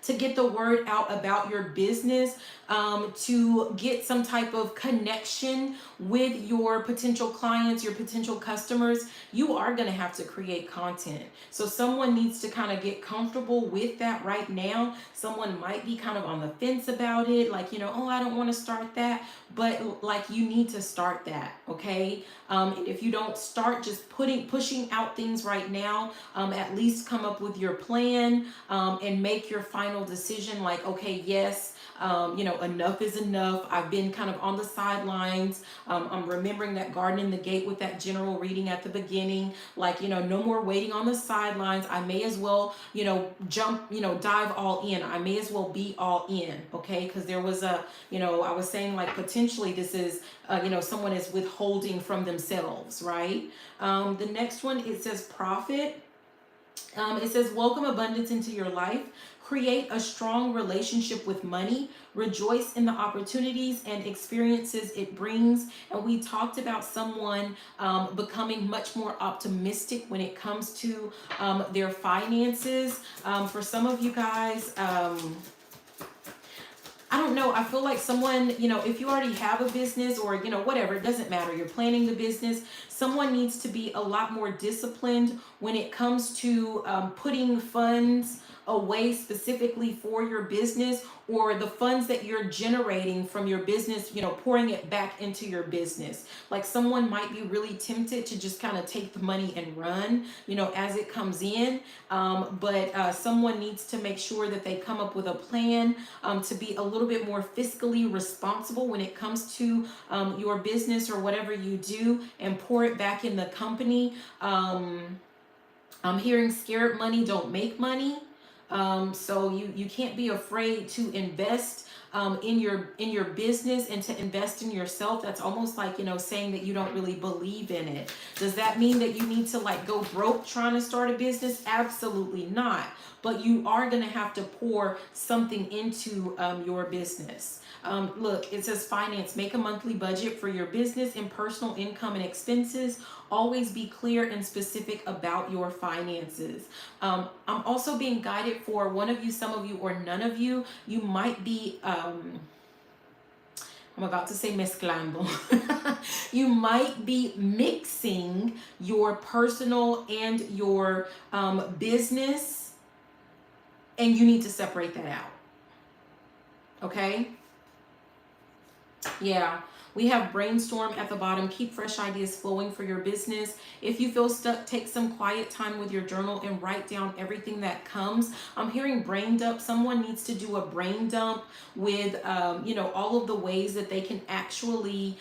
to get the word out about your business, to get some type of connection with your potential clients, your potential customers, you are going to have to create content. So someone needs to kind of get comfortable with that right now. Someone might be kind of on the fence about it, like, oh, I don't want to start that, but like you need to start that, okay? If you don't start just pushing out things right now, at least come up with your plan, and make your final decision like, okay, yes, enough is enough. I've been kind of on the sidelines. I'm remembering that garden in the gate with that general reading at the beginning, like, no more waiting on the sidelines. I may as well, jump, dive all in. I may as well be all in, okay? Because there was I was saying like potentially this is, someone is withholding from themselves, right? The next one, it says profit. It says, welcome abundance into your life. Create a strong relationship with money. Rejoice in the opportunities and experiences it brings. And we talked about someone becoming much more optimistic when it comes to their finances. For some of you guys, I don't know. I feel like someone, if you already have a business or, whatever, it doesn't matter. You're planning the business. Someone needs to be a lot more disciplined when it comes to putting funds away specifically for your business, or the funds that you're generating from your business, pouring it back into your business. Like someone might be really tempted to just kind of take the money and run, as it comes in. But someone needs to make sure that they come up with a plan to be a little bit more fiscally responsible when it comes to your business or whatever you do, and pour it back in the company. I'm hearing scared money don't make money. So you can't be afraid to invest in your business and to invest in yourself. That's almost like, saying that you don't really believe in it. Does that mean that you need to like go broke trying to start a business? Absolutely not. But you are going to have to pour something into your business. Look, it says finance. Make a monthly budget for your business and personal income and expenses. Always be clear and specific about your finances. I'm also being guided for one of you, some of you, or none of you. You might be, I'm about to say mezclando. You might be mixing your personal and your business, and you need to separate that out. Okay? Yeah. We have brainstorm at the bottom. Keep fresh ideas flowing for your business. If you feel stuck, take some quiet time with your journal and write down everything that comes. I'm hearing brain dump. Someone needs to do a brain dump with, all of the ways that they can actually,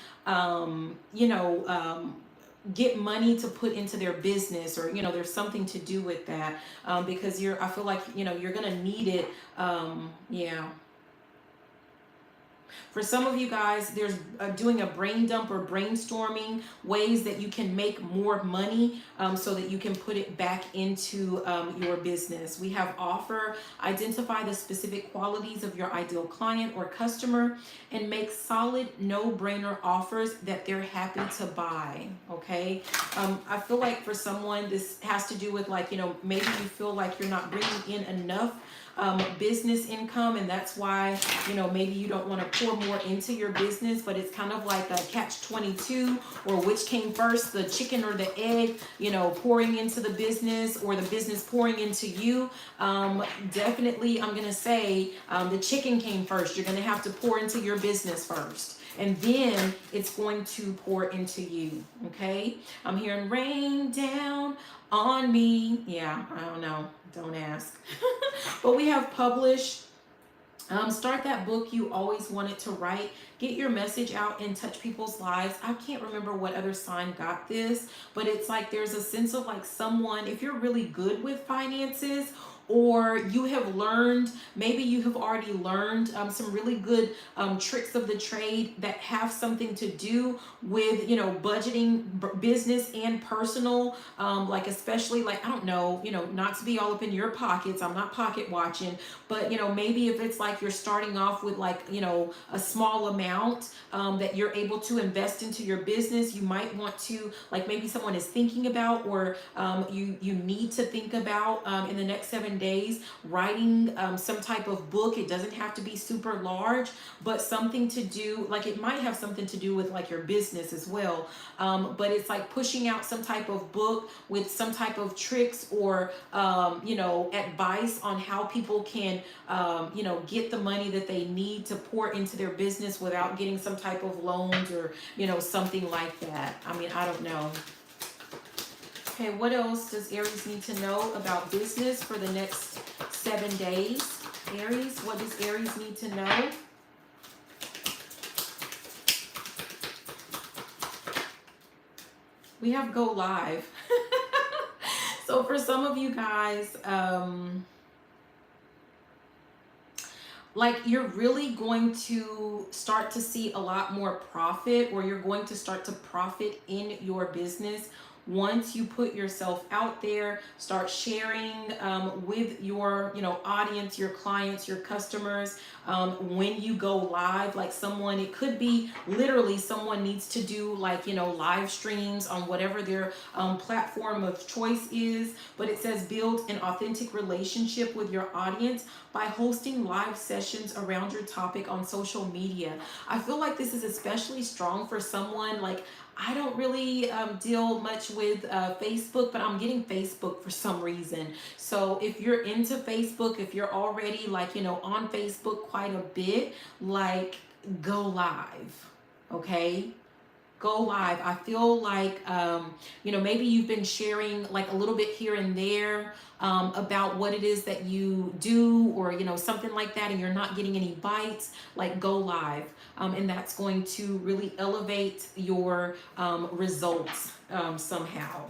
get money to put into their business, or there's something to do with that, because I feel like you're gonna need it. Yeah. For some of you guys, there's doing a brain dump or brainstorming ways that you can make more money, so that you can put it back into your business. We have offer. Identify the specific qualities of your ideal client or customer and make solid no-brainer offers that they're happy to buy. Okay. I feel like for someone, this has to do with like, maybe you feel like you're not bringing in enough business income, and that's why maybe you don't want to pour more into your business, but it's kind of like a catch-22, or which came first, the chicken or the egg, pouring into the business or the business pouring into you. Definitely, I'm gonna say the chicken came first. You're gonna have to pour into your business first, and then it's going to pour into you. Okay, I'm hearing rain down on me. Yeah, I don't know, don't ask. But we have published. Start that book you always wanted to write. Get your message out and touch people's lives. I can't remember what other sign got this, but it's like there's a sense of like someone, if you're really good with finances, or you have learned, maybe you have already learned some really good tricks of the trade that have something to do with, budgeting, business and personal, like especially like, I don't know, not to be all up in your pockets. I'm not pocket watching, but maybe if it's like you're starting off with like, a small amount that you're able to invest into your business, you might want to, like maybe someone is thinking about, or you need to think about in the next 7 7 days, writing some type of book. It doesn't have to be super large, but something to do, like it might have something to do with like your business as well. But it's like pushing out some type of book with some type of tricks or, you know, advice on how people can, you know, get the money that they need to pour into their business without getting some type of loans or, you know, something like that. I mean, I don't know. Okay, what else does Aries need to know about business for the next 7 days? Aries, what does Aries need to know? We have go live. So for some of you guys, like you're really going to start to see a lot more profit, or you're going to start to profit in your business once you put yourself out there, start sharing with your, you know, audience, your clients, your customers. When you go live, like someone, it could be literally someone needs to do like, you know, live streams on whatever their platform of choice is. But it says build an authentic relationship with your audience by hosting live sessions around your topic on social media. I feel like this is especially strong for someone like, I don't really deal much with Facebook, but I'm getting Facebook for some reason. So if you're into Facebook, if you're already like, you know, on Facebook quite a bit, like go live, okay? Go live. I feel like, you know, maybe you've been sharing like a little bit here and there about what it is that you do, or, you know, something like that, and you're not getting any bites, like go live. And that's going to really elevate your results somehow.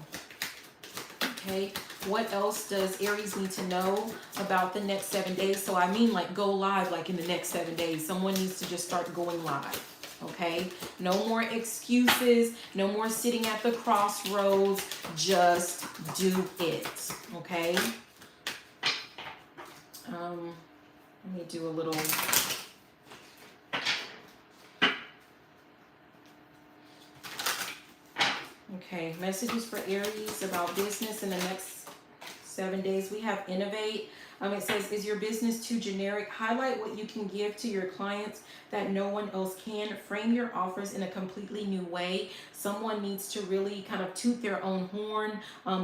Okay, what else does Aries need to know about the next 7 days? So I mean like go live like in the next 7 days. Someone needs to just start going live. Okay, no more excuses, no more sitting at the crossroads, just do it. Okay, let me do a little. Okay, messages for Aries about business in the next 7 days. We have innovate. It says, is your business too generic? Highlight what you can give to your clients that no one else can. Frame your offers in a completely new way. Someone needs to really kind of toot their own horn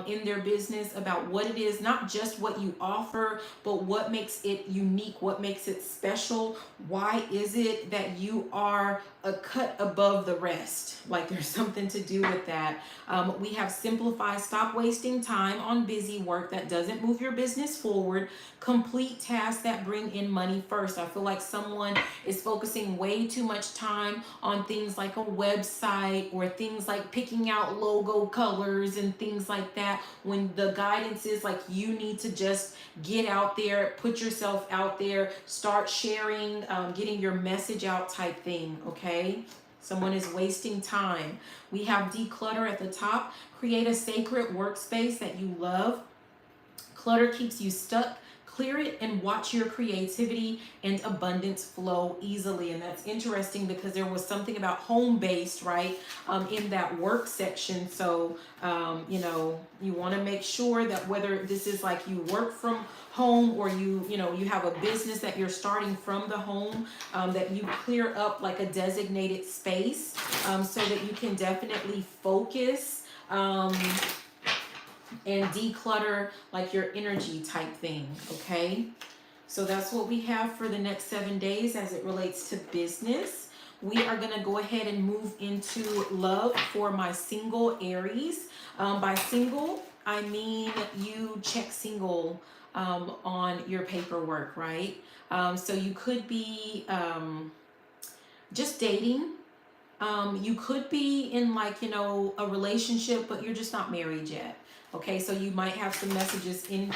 in their business about what it is, not just what you offer, but what makes it unique, what makes it special. Why is it that you are a cut above the rest? Like there's something to do with that. We have simplify, stop wasting time on busy work that doesn't move your business forward. Complete tasks that bring in money first. I feel like someone is focusing way too much time on things like a website or things like picking out logo colors and things like that, when the guidance is like you need to just get out there, put yourself out there, start sharing, getting your message out type thing. Okay, someone is wasting time. We have declutter at the top. Create a sacred workspace that you love. Clutter keeps you stuck. Clear it and watch your creativity and abundance flow easily. And that's interesting because there was something about home-based, right, in that work section. So, you know, you want to make sure that whether this is like you work from home or you know, you have a business that you're starting from the home, that you clear up like a designated space so that you can definitely focus and declutter like your energy type thing. Okay, so that's what we have for the next 7 days as it relates to business. We are going to go ahead and move into love for my single Aries. By single, I mean you check single on your paperwork, right? So you could be just dating. You could be in like, you know, a relationship, but you're just not married yet. Okay, so you might have some messages in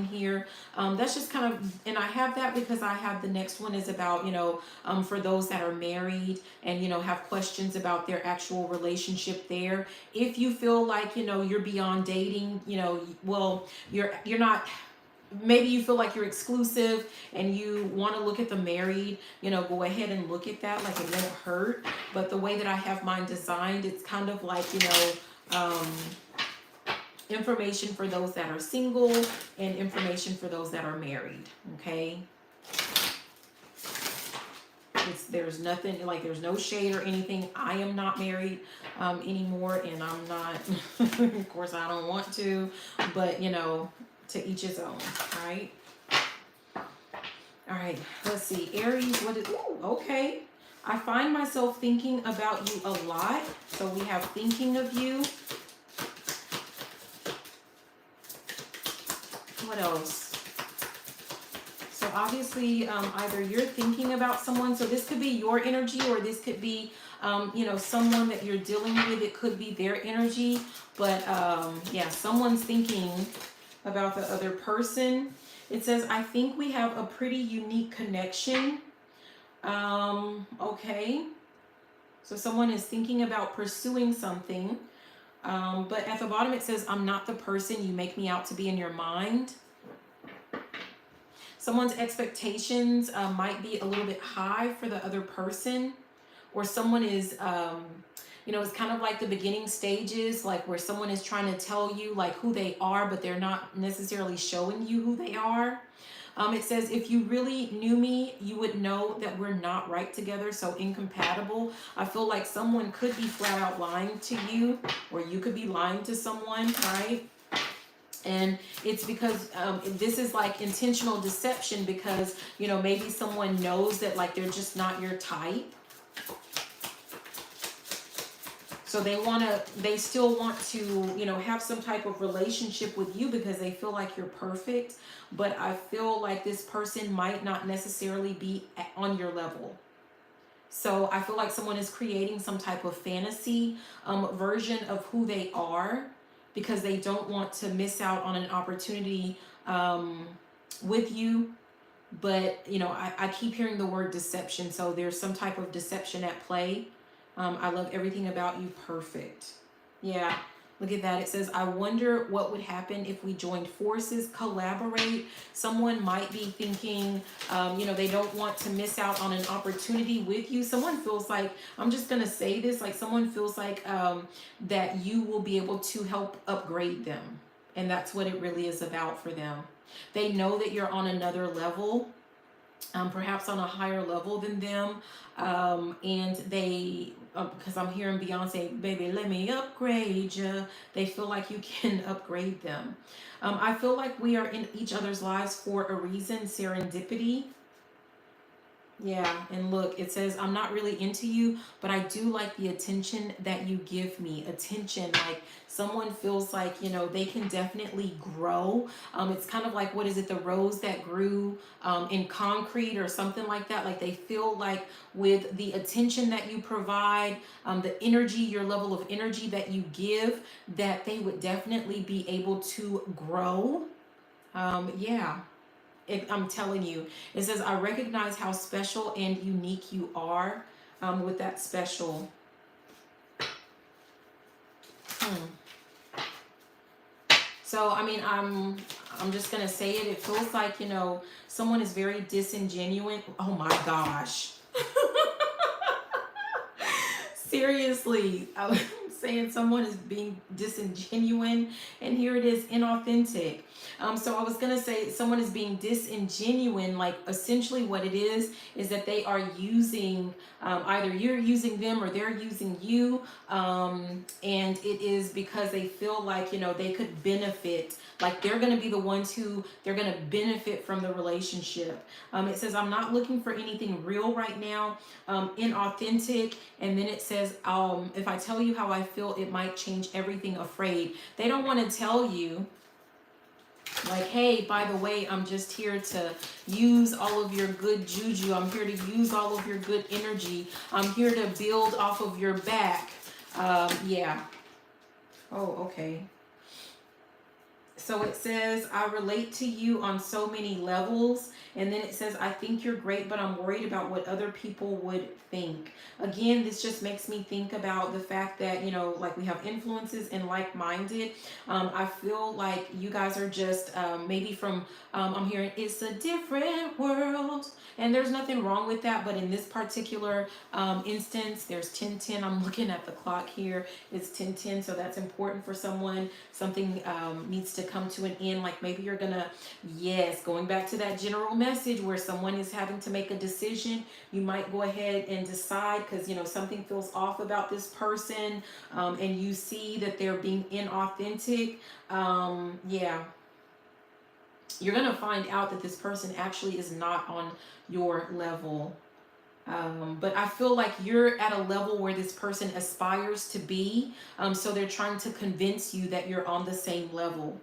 here. That's just kind of, and I have that because I have the next one is about, you know, for those that are married and, you know, have questions about their actual relationship there. If you feel like, you know, you're beyond dating, you know, well, you're not, maybe you feel like you're exclusive and you want to look at the married, you know, go ahead and look at that. Like it won't hurt. But the way that I have mine designed, it's kind of like, you know, information for those that are single and information for those that are married. Okay. There's nothing, like there's no shade or anything. I am not married anymore, and I'm not, of course I don't want to, but you know, to each his own, right? All right, let's see. Aries, what is, ooh, okay. I find myself thinking about you a lot. So we have thinking of you. What else? So obviously, either you're thinking about someone, so this could be your energy, or this could be, you know, someone that you're dealing with. It could be their energy, but yeah, someone's thinking about the other person. It says, I think we have a pretty unique connection. Okay. So someone is thinking about pursuing something. But at the bottom it says, I'm not the person you make me out to be in your mind. Someone's expectations might be a little bit high for the other person, or someone is, you know, it's kind of like the beginning stages, like where someone is trying to tell you like who they are, but they're not necessarily showing you who they are. It says, if you really knew me, you would know that we're not right together, so incompatible. I feel like someone could be flat out lying to you, or you could be lying to someone, right? And it's because this is like intentional deception, because, you know, maybe someone knows that like they're just not your type. So they still want to, you know, have some type of relationship with you because they feel like you're perfect. But I feel like this person might not necessarily be on your level. So I feel like someone is creating some type of fantasy version of who they are, because they don't want to miss out on an opportunity with you. But, you know, I keep hearing the word deception. So there's some type of deception at play. I love everything about you. Perfect. Yeah. Look at that. It says, I wonder what would happen if we joined forces, collaborate. Someone might be thinking, you know, they don't want to miss out on an opportunity with you. Someone feels like, I'm just going to say this, like someone feels like that you will be able to help upgrade them. And that's what it really is about for them. They know that you're on another level, perhaps on a higher level than them. And they, because I'm hearing Beyonce, baby, let me upgrade you. They feel like you can upgrade them. I feel like we are in each other's lives for a reason, serendipity. Yeah, and look, it says, I'm not really into you, but I do like the attention that you give me. Attention, like someone feels like, you know, they can definitely grow. It's kind of like, what is it, the rose that grew in concrete or something like that. Like they feel like with the attention that you provide, the energy, your level of energy that you give, that they would definitely be able to grow. Yeah. I'm telling you, it says, I recognize how special and unique you are with that special. So, I mean, I'm just going to say it. It feels like, you know, someone is very disingenuous. Oh my gosh. Seriously, I'm saying someone is being disingenuine, and here it is, inauthentic. So I was gonna say someone is being disingenuine, like essentially what it is that they are using, either you're using them or they're using you, and it is because they feel like, you know, they could benefit, like they're gonna be the ones who they're gonna benefit from the relationship. It says, I'm not looking for anything real right now, inauthentic, and then it says, if I tell you how I feel, it might change everything, afraid. They don't want to tell you, like, hey, by the way, I'm just here to use all of your good juju. I'm here to use all of your good energy. I'm here to build off of your back. Yeah. Oh, okay. So it says, I relate to you on so many levels. And then it says, I think you're great, but I'm worried about what other people would think. Again, this just makes me think about the fact that, like we have influences and like-minded. I feel like you guys are just maybe from, I'm hearing it's a different world. And there's nothing wrong with that. But in this particular instance, there's 10:10. I'm looking at the clock here. It's 10:10. So that's important for someone. Something needs to come to an end. Like maybe you're going to, yes, going back to that general message where someone is having to make a decision. You might go ahead and decide because, something feels off about this person and you see that they're being inauthentic. Yeah. You're going to find out that this person actually is not on your level. But I feel like you're at a level where this person aspires to be. So they're trying to convince you that you're on the same level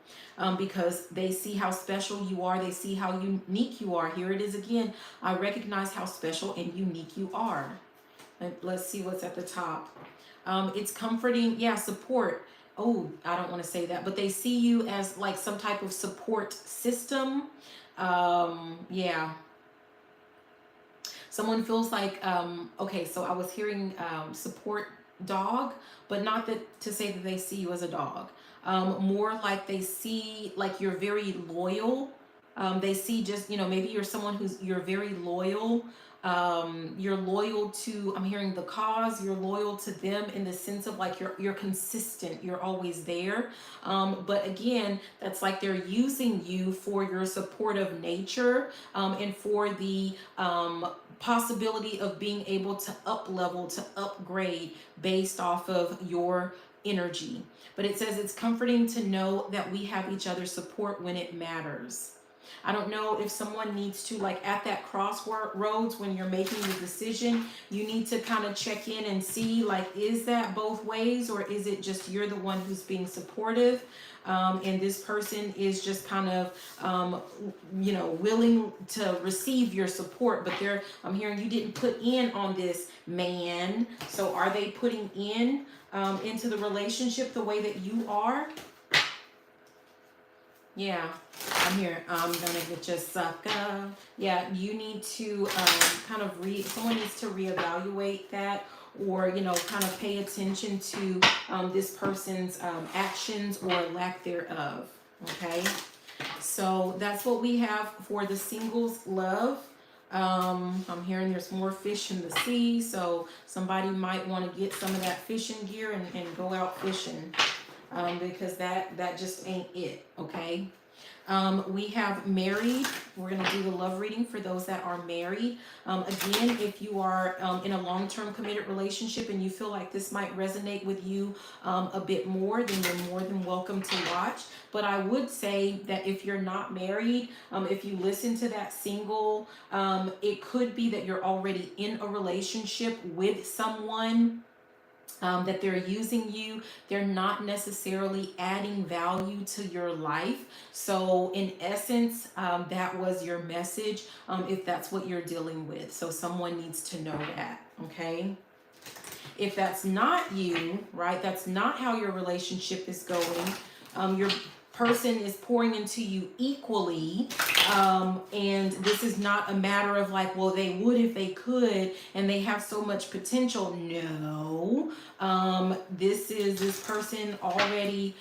because they see how special you are. They see how unique you are. Here it is again. I recognize how special and unique you are. Let's see what's at the top. It's comforting. Yeah, support. Oh, I don't want to say that, but they see you as like some type of support system. Yeah. Someone feels like, okay, so I was hearing support dog, but not that to say that they see you as a dog. More like they see like you're very loyal. They see just, maybe you're someone you're very loyal. You're loyal to, I'm hearing the cause, you're loyal to them in the sense of like you're consistent, you're always there. But again, that's like they're using you for your supportive nature and for the possibility of being able to up level, to upgrade based off of your energy. But it says it's comforting to know that we have each other's support when it matters. I don't know if someone needs to, like at that crossroads when you're making the decision, you need to kind of check in and see, like, is that both ways or is it just you're the one who's being supportive and this person is just kind of, willing to receive your support, but I'm hearing you didn't put in on this man. So are they putting in into the relationship the way that you are? Yeah, I'm here. I'm gonna get your sucker. Yeah, you need to kind of someone needs to reevaluate that or, kind of pay attention to this person's actions or lack thereof. Okay, so that's what we have for the singles love. I'm hearing there's more fish in the sea, so somebody might want to get some of that fishing gear and go out fishing. Because that just ain't it, okay? We have married. We're going to do the love reading for those that are married. Again, if you are in a long-term committed relationship and you feel like this might resonate with you a bit more, then you're more than welcome to watch. But I would say that if you're not married, if you listen to that single, it could be that you're already in a relationship with someone that they're using you. They're not necessarily adding value to your life. So in essence, that was your message if that's what you're dealing with. So someone needs to know that, okay? If that's not you, right, that's not how your relationship is going, your person is pouring into you equally, and this is not a matter of like, well, they would if they could and they have so much potential. No, this person already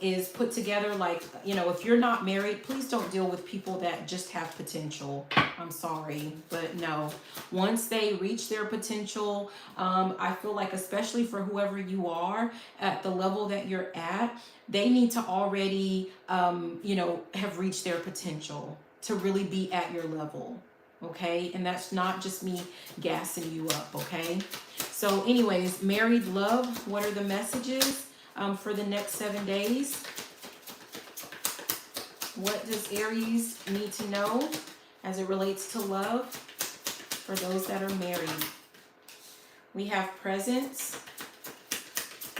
is put together. Like, if you're not married, please don't deal with people that just have potential. I'm sorry, but no, once they reach their potential, I feel like, especially for whoever you are at the level that you're at, they need to already, have reached their potential to really be at your level, okay? And that's not just me gassing you up, okay? So anyways, married love, what are the messages for the next 7 days? What does Aries need to know as it relates to love for those that are married? We have presence.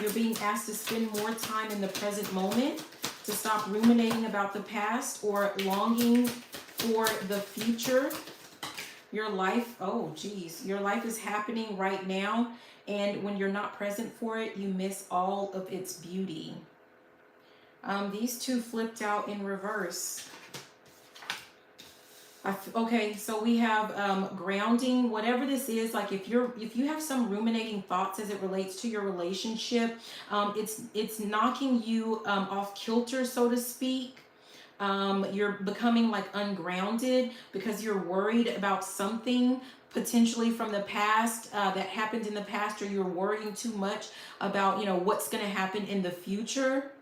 You're being asked to spend more time in the present moment, to stop ruminating about the past or longing for the future. Your life, your life is happening right now, and when you're not present for it, you miss all of its beauty. These two flipped out in reverse. Okay, so we have grounding, whatever this is. Like if you have some ruminating thoughts as it relates to your relationship, it's knocking you off kilter, so to speak. You're becoming like ungrounded because you're worried about something potentially from the past that happened in the past, or you're worrying too much about what's going to happen in the future.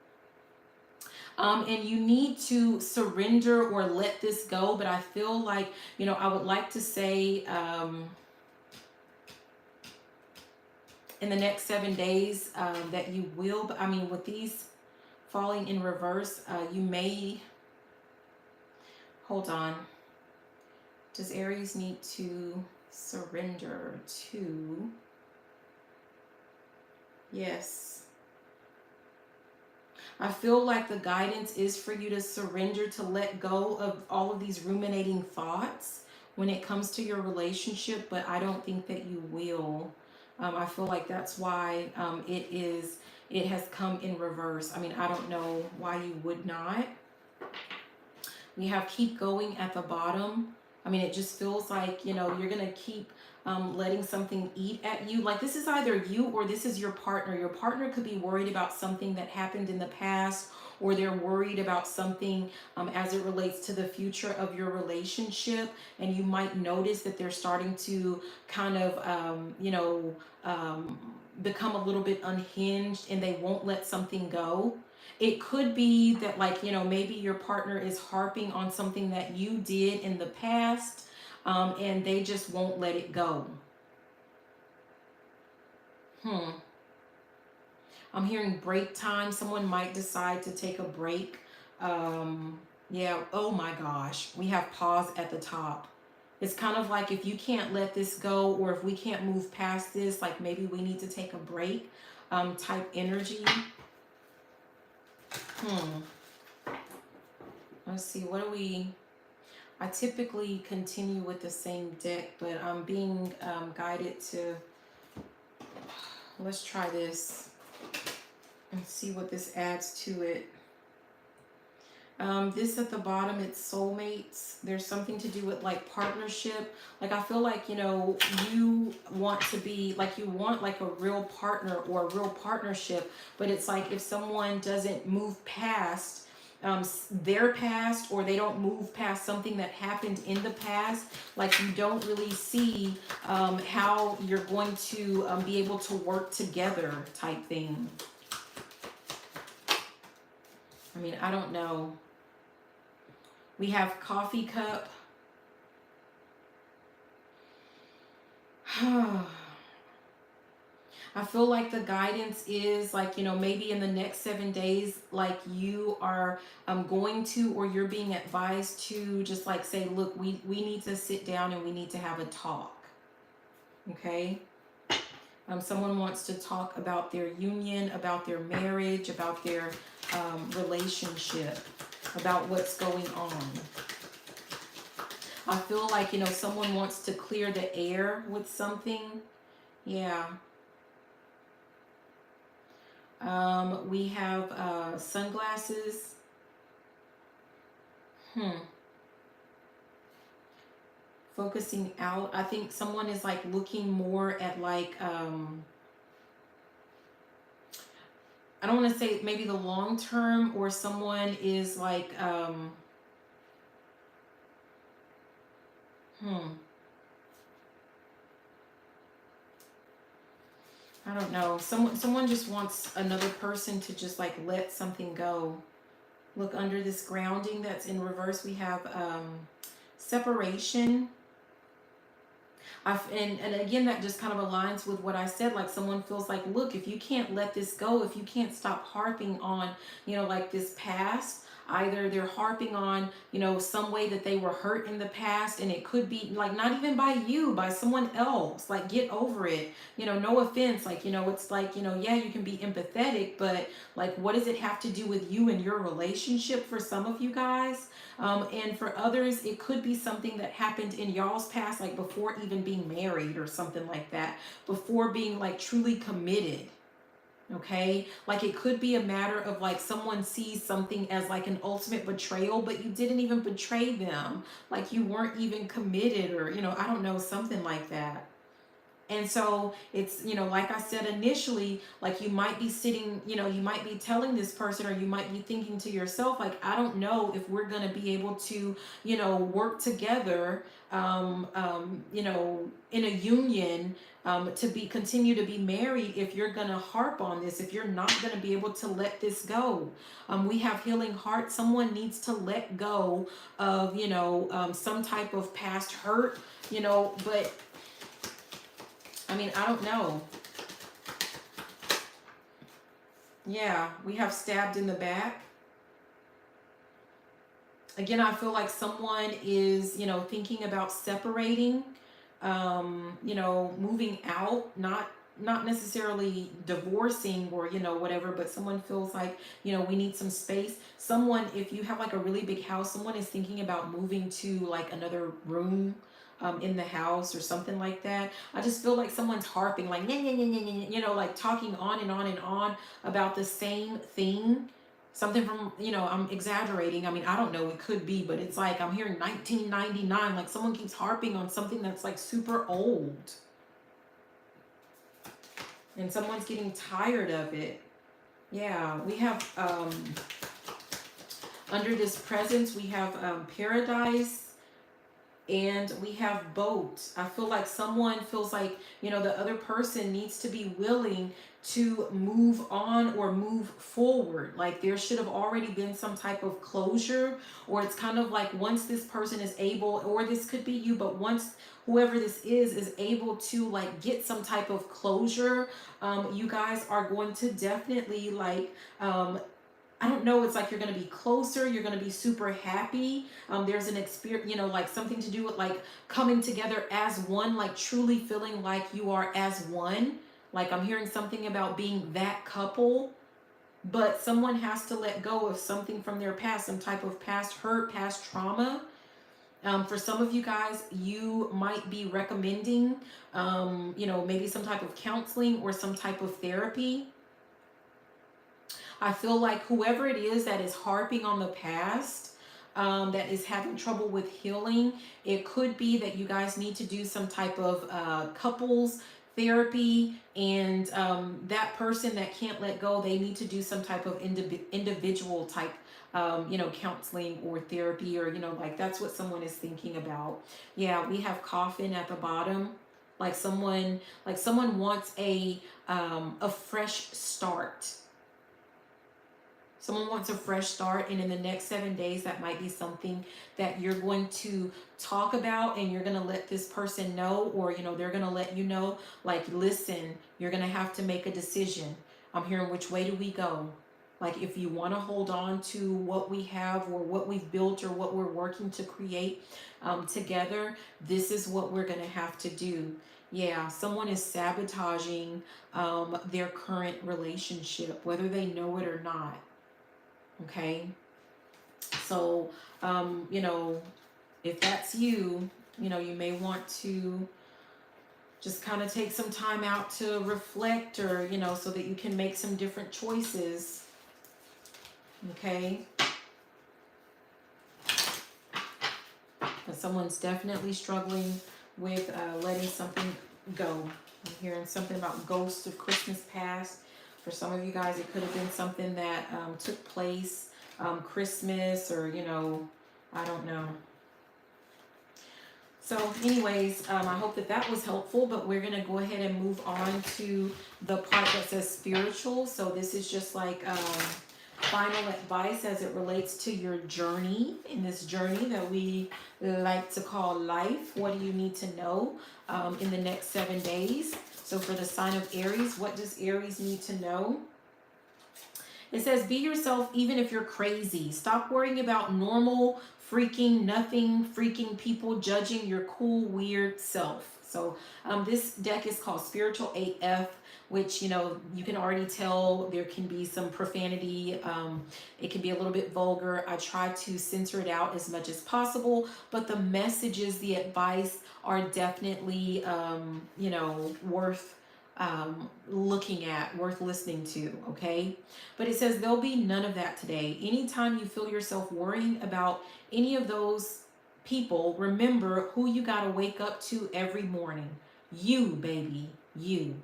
And you need to surrender or let this go. But I feel like, I would like to say in the next 7 days that you will. But I mean, with these falling in reverse, you may. Hold on. Does Aries need to surrender to? Yes. I feel like the guidance is for you to surrender, to let go of all of these ruminating thoughts when it comes to your relationship, but I don't think that you will. I feel like that's why it has come in reverse. I mean, I don't know why you would not. We have keep going at the bottom. I mean, it just feels like, you're going to keep letting something eat at you. Like this is either you or this is your partner. Your partner could be worried about something that happened in the past, or they're worried about something as it relates to the future of your relationship. And you might notice that they're starting to kind of, become a little bit unhinged, and they won't let something go. It could be that, like, maybe your partner is harping on something that you did in the past, and they just won't let it go. I'm hearing break time. Someone might decide to take a break. Yeah, oh my gosh. We have pause at the top. It's kind of like if you can't let this go, or if we can't move past this, like maybe we need to take a break type energy. Let's see, what do we... I typically continue with the same deck, but I'm being guided to... Let's try this and see what this adds to it. This at the bottom, it's soulmates. There's something to do with like partnership. Like I feel like, you want to be like, you want like a real partner or a real partnership, but it's like if someone doesn't move past their past, or they don't move past something that happened in the past, like you don't really see how you're going to be able to work together type thing. I mean, I don't know. We have coffee cup. I feel like the guidance is like, maybe in the next 7 days, like you are going to, or you're being advised to just like say, look, we need to sit down and we need to have a talk. Okay? Someone wants to talk about their union, about their marriage, about their relationship, about what's going on. I feel like, someone wants to clear the air with something. Yeah. We have sunglasses. Focusing out. I think someone is like looking more at like, I don't want to say maybe the long term, or someone is like, I don't know. Someone just wants another person to just like let something go. Look, under this grounding that's in reverse, we have separation. And again, that just kind of aligns with what I said. Like someone feels like, look, if you can't let this go, if you can't stop harping on, like this past, either they're harping on, some way that they were hurt in the past, and it could be like not even by you, by someone else. Like, get over it. No offense. Like, it's like, yeah, you can be empathetic, but like, what does it have to do with you and your relationship for some of you guys? And for others, it could be something that happened in y'all's past, like before even being married or something like that, before being like truly committed. Okay, like it could be a matter of like someone sees something as like an ultimate betrayal, but you didn't even betray them, like you weren't even committed, or I don't know, something like that. And so it's, like I said initially, like you might be sitting, you might be telling this person, or you might be thinking to yourself, like, I don't know if we're going to be able to, work together, in a union, to continue to be married, if you're going to harp on this, if you're not going to be able to let this go. We have healing heart. Someone needs to let go of, some type of past hurt, but I mean, I don't know. Yeah, we have stabbed in the back. Again, I feel like someone is, thinking about separating, moving out, not necessarily divorcing, or whatever, but someone feels like, we need some space. Someone, if you have like a really big house, someone is thinking about moving to like another room, in the house, or something like that. I just feel like someone's harping, like, like talking on and on and on about the same thing. Something from, I'm exaggerating. I mean, I don't know, it could be, but it's like I'm hearing 1999. Like someone keeps harping on something that's like super old. And someone's getting tired of it. Yeah, we have, under this presence, we have paradise, and we have boat. I feel like someone feels like, the other person needs to be willing to move on or move forward. Like there should have already been some type of closure, or it's kind of like once this person is able, or this could be you, but once whoever this is able to like get some type of closure, you guys are going to definitely like, I don't know, it's like you're going to be closer, you're going to be super happy. There's an experience, like something to do with like coming together as one, like truly feeling like you are as one. Like I'm hearing something about being that couple, but someone has to let go of something from their past, some type of past hurt, past trauma. For some of you guys, you might be recommending, maybe some type of counseling or some type of therapy. I feel like whoever it is that is harping on the past, that is having trouble with healing, it could be that you guys need to do some type of couples therapy, and that person that can't let go, they need to do some type of individual type, counseling or therapy, or, like that's what someone is thinking about. Yeah, we have coffin at the bottom. Like someone wants a fresh start. Someone wants a fresh start, and in the next 7 days, that might be something that you're going to talk about, and you're going to let this person know, or, they're going to let you know, like, listen, you're going to have to make a decision. I'm hearing, which way do we go? Like, if you want to hold on to what we have, or what we've built, or what we're working to create together, this is what we're going to have to do. Yeah, someone is sabotaging their current relationship, whether they know it or not. Okay, so if that's you, you may want to just kind of take some time out to reflect, or so that you can make some different choices. Okay, but someone's definitely struggling with letting something go. I'm hearing something about ghosts of Christmas past. For some of you guys, it could have been something that took place Christmas, or, I don't know. So anyways, I hope that was helpful, but we're going to go ahead and move on to the part that says spiritual. So this is just like final advice as it relates to your journey, in this journey that we like to call life. What do you need to know in the next 7 days? So for the sign of Aries, what does Aries need to know? It says, be yourself even if you're crazy. Stop worrying about normal, freaking, nothing, freaking people judging your cool, weird self. So this deck is called Spiritual AF, which, you can already tell there can be some profanity. It can be a little bit vulgar. I try to censor it out as much as possible, but the messages, the advice are definitely, worth looking at, worth listening to, okay? But it says there'll be none of that today. Anytime you feel yourself worrying about any of those people, remember who you got to wake up to every morning. You, baby, you.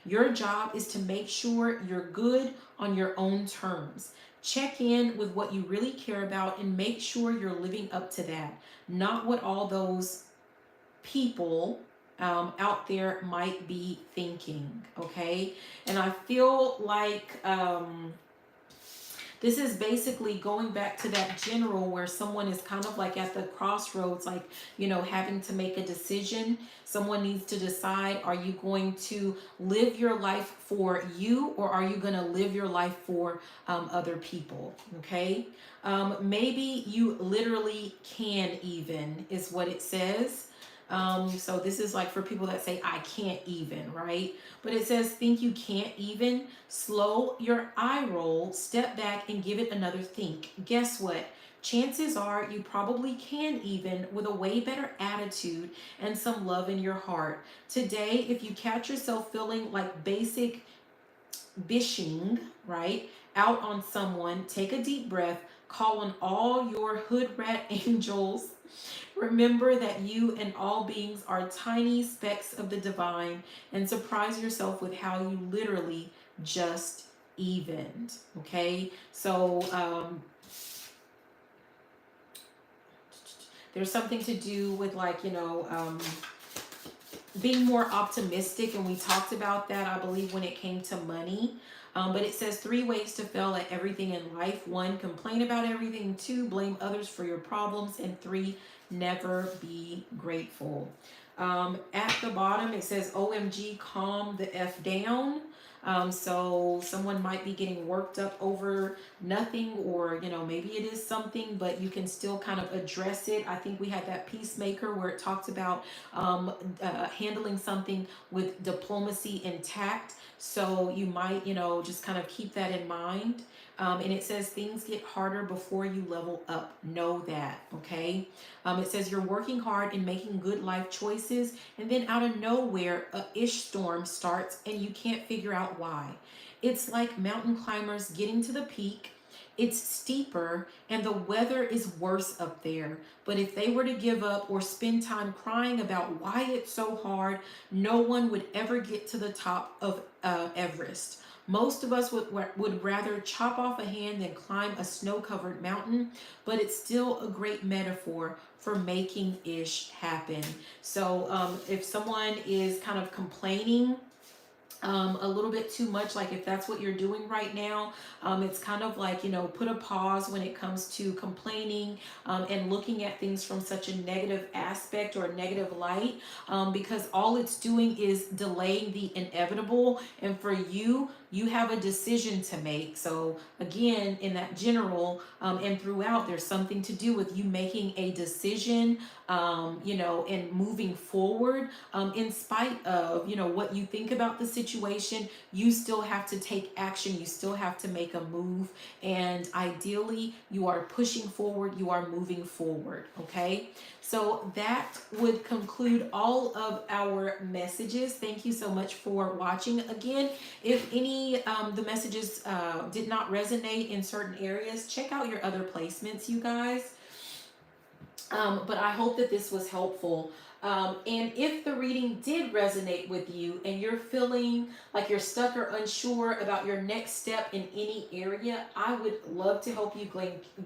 Your job is to make sure you're good on your own terms. Check in with what you really care about and make sure you're living up to that, not what all those people out there might be thinking, okay? And I feel like this is basically going back to that general where someone is kind of like at the crossroads, like, you know, having to make a decision. Someone needs to decide, are you going to live your life for you, or are you going to live your life for other people? Okay. Maybe you literally can even, is what it says. So this is like for people that say, I can't even, right? But it says, think you can't even, slow your eye roll, step back and give it another think. Guess what? Chances are you probably can even, with a way better attitude and some love in your heart. Today, if you catch yourself feeling like basic bishing, right, out on someone, take a deep breath, call on all your hood rat angels. Remember that you and all beings are tiny specks of the divine, and surprise yourself with how you literally just evened. Okay, so there's something to do with, like, you know, being more optimistic, and we talked about that, I believe, when it came to money. But it says 3 ways to fail at everything in life. 1, complain about everything. 2, blame others for your problems. And 3, never be grateful. At the bottom, it says, OMG, calm the F down. So someone might be getting worked up over nothing, or, you know, maybe it is something, but you can still kind of address it. I think we had that Peacemaker where it talks about handling something with diplomacy and tact. So you might, you know, just kind of keep that in mind. And it says things get harder before you level up. Know that, okay? It says you're working hard and making good life choices, and then out of nowhere, a ish storm starts and you can't figure out why. It's like mountain climbers getting to the peak. It's steeper and the weather is worse up there. But if they were to give up or spend time crying about why it's so hard, no one would ever get to the top of Everest. Most of us would rather chop off a hand than climb a snow-covered mountain, but it's still a great metaphor for making ish happen. So if someone is kind of complaining a little bit too much, like if that's what you're doing right now, it's kind of like, you know, put a pause when it comes to complaining and looking at things from such a negative aspect or a negative light, because all it's doing is delaying the inevitable. And for you, you have a decision to make. So again, in that general and throughout, there's something to do with you making a decision, you know, and moving forward in spite of, you know, what you think about the situation. You still have to take action. You still have to make a move. And ideally, you are pushing forward. You are moving forward. Okay. So that would conclude all of our messages. Thank you so much for watching. Again, if any the messages did not resonate in certain areas, check out your other placements, you guys. But I hope that this was helpful. And if the reading did resonate with you and you're feeling like you're stuck or unsure about your next step in any area, I would love to help you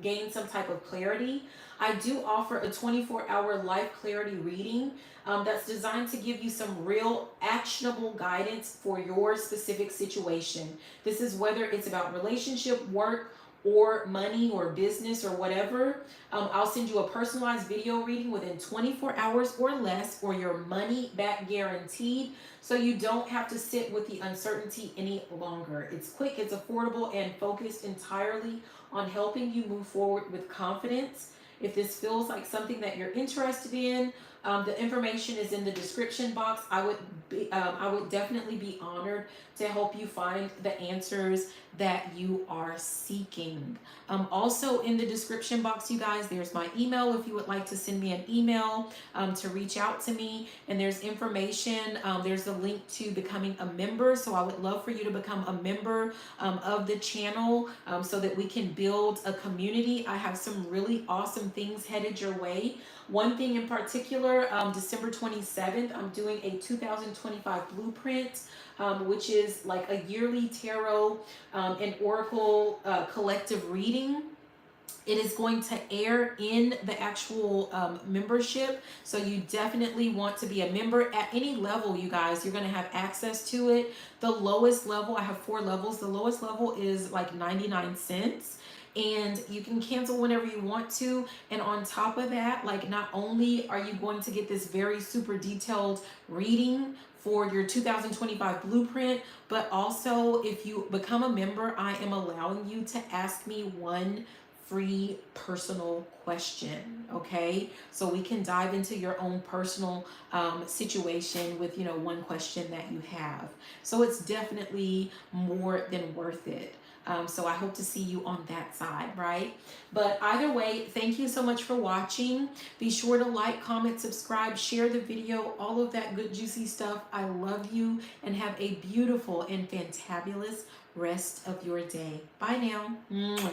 gain some type of clarity. I do offer a 24-hour life clarity reading that's designed to give you some real actionable guidance for your specific situation. This is whether it's about relationship, work, or money or business or whatever. I'll send you a personalized video reading within 24 hours or less, or your money back guaranteed, so you don't have to sit with the uncertainty any longer. It's quick, it's affordable, and focused entirely on helping you move forward with confidence. If this feels like something that you're interested in, The information is in the description box. I would definitely be honored to help you find the answers that you are seeking. Also in the description box, you guys, there's my email if you would like to send me an email to reach out to me. And there's information, there's a link to becoming a member. So I would love for you to become a member of the channel so that we can build a community. I have some really awesome things headed your way. One thing in particular, December 27th, I'm doing a 2025 blueprint, which is like a yearly tarot and oracle collective reading. It is going to air in the actual membership. So you definitely want to be a member at any level, you guys. You're going to have access to it. The lowest level, I have 4 levels. The lowest level is like 99 cents. And you can cancel whenever you want to. And on top of that, like, not only are you going to get this very super detailed reading for your 2025 blueprint, but also if you become a member, I am allowing you to ask me one free personal question. Okay, so we can dive into your own personal situation with, you know, one question that you have. So it's definitely more than worth it. So I hope to see you on that side, right? But either way, thank you so much for watching. Be sure to like, comment, subscribe, share the video, all of that good juicy stuff. I love you, and have a beautiful and fantabulous rest of your day. Bye now. Mwah.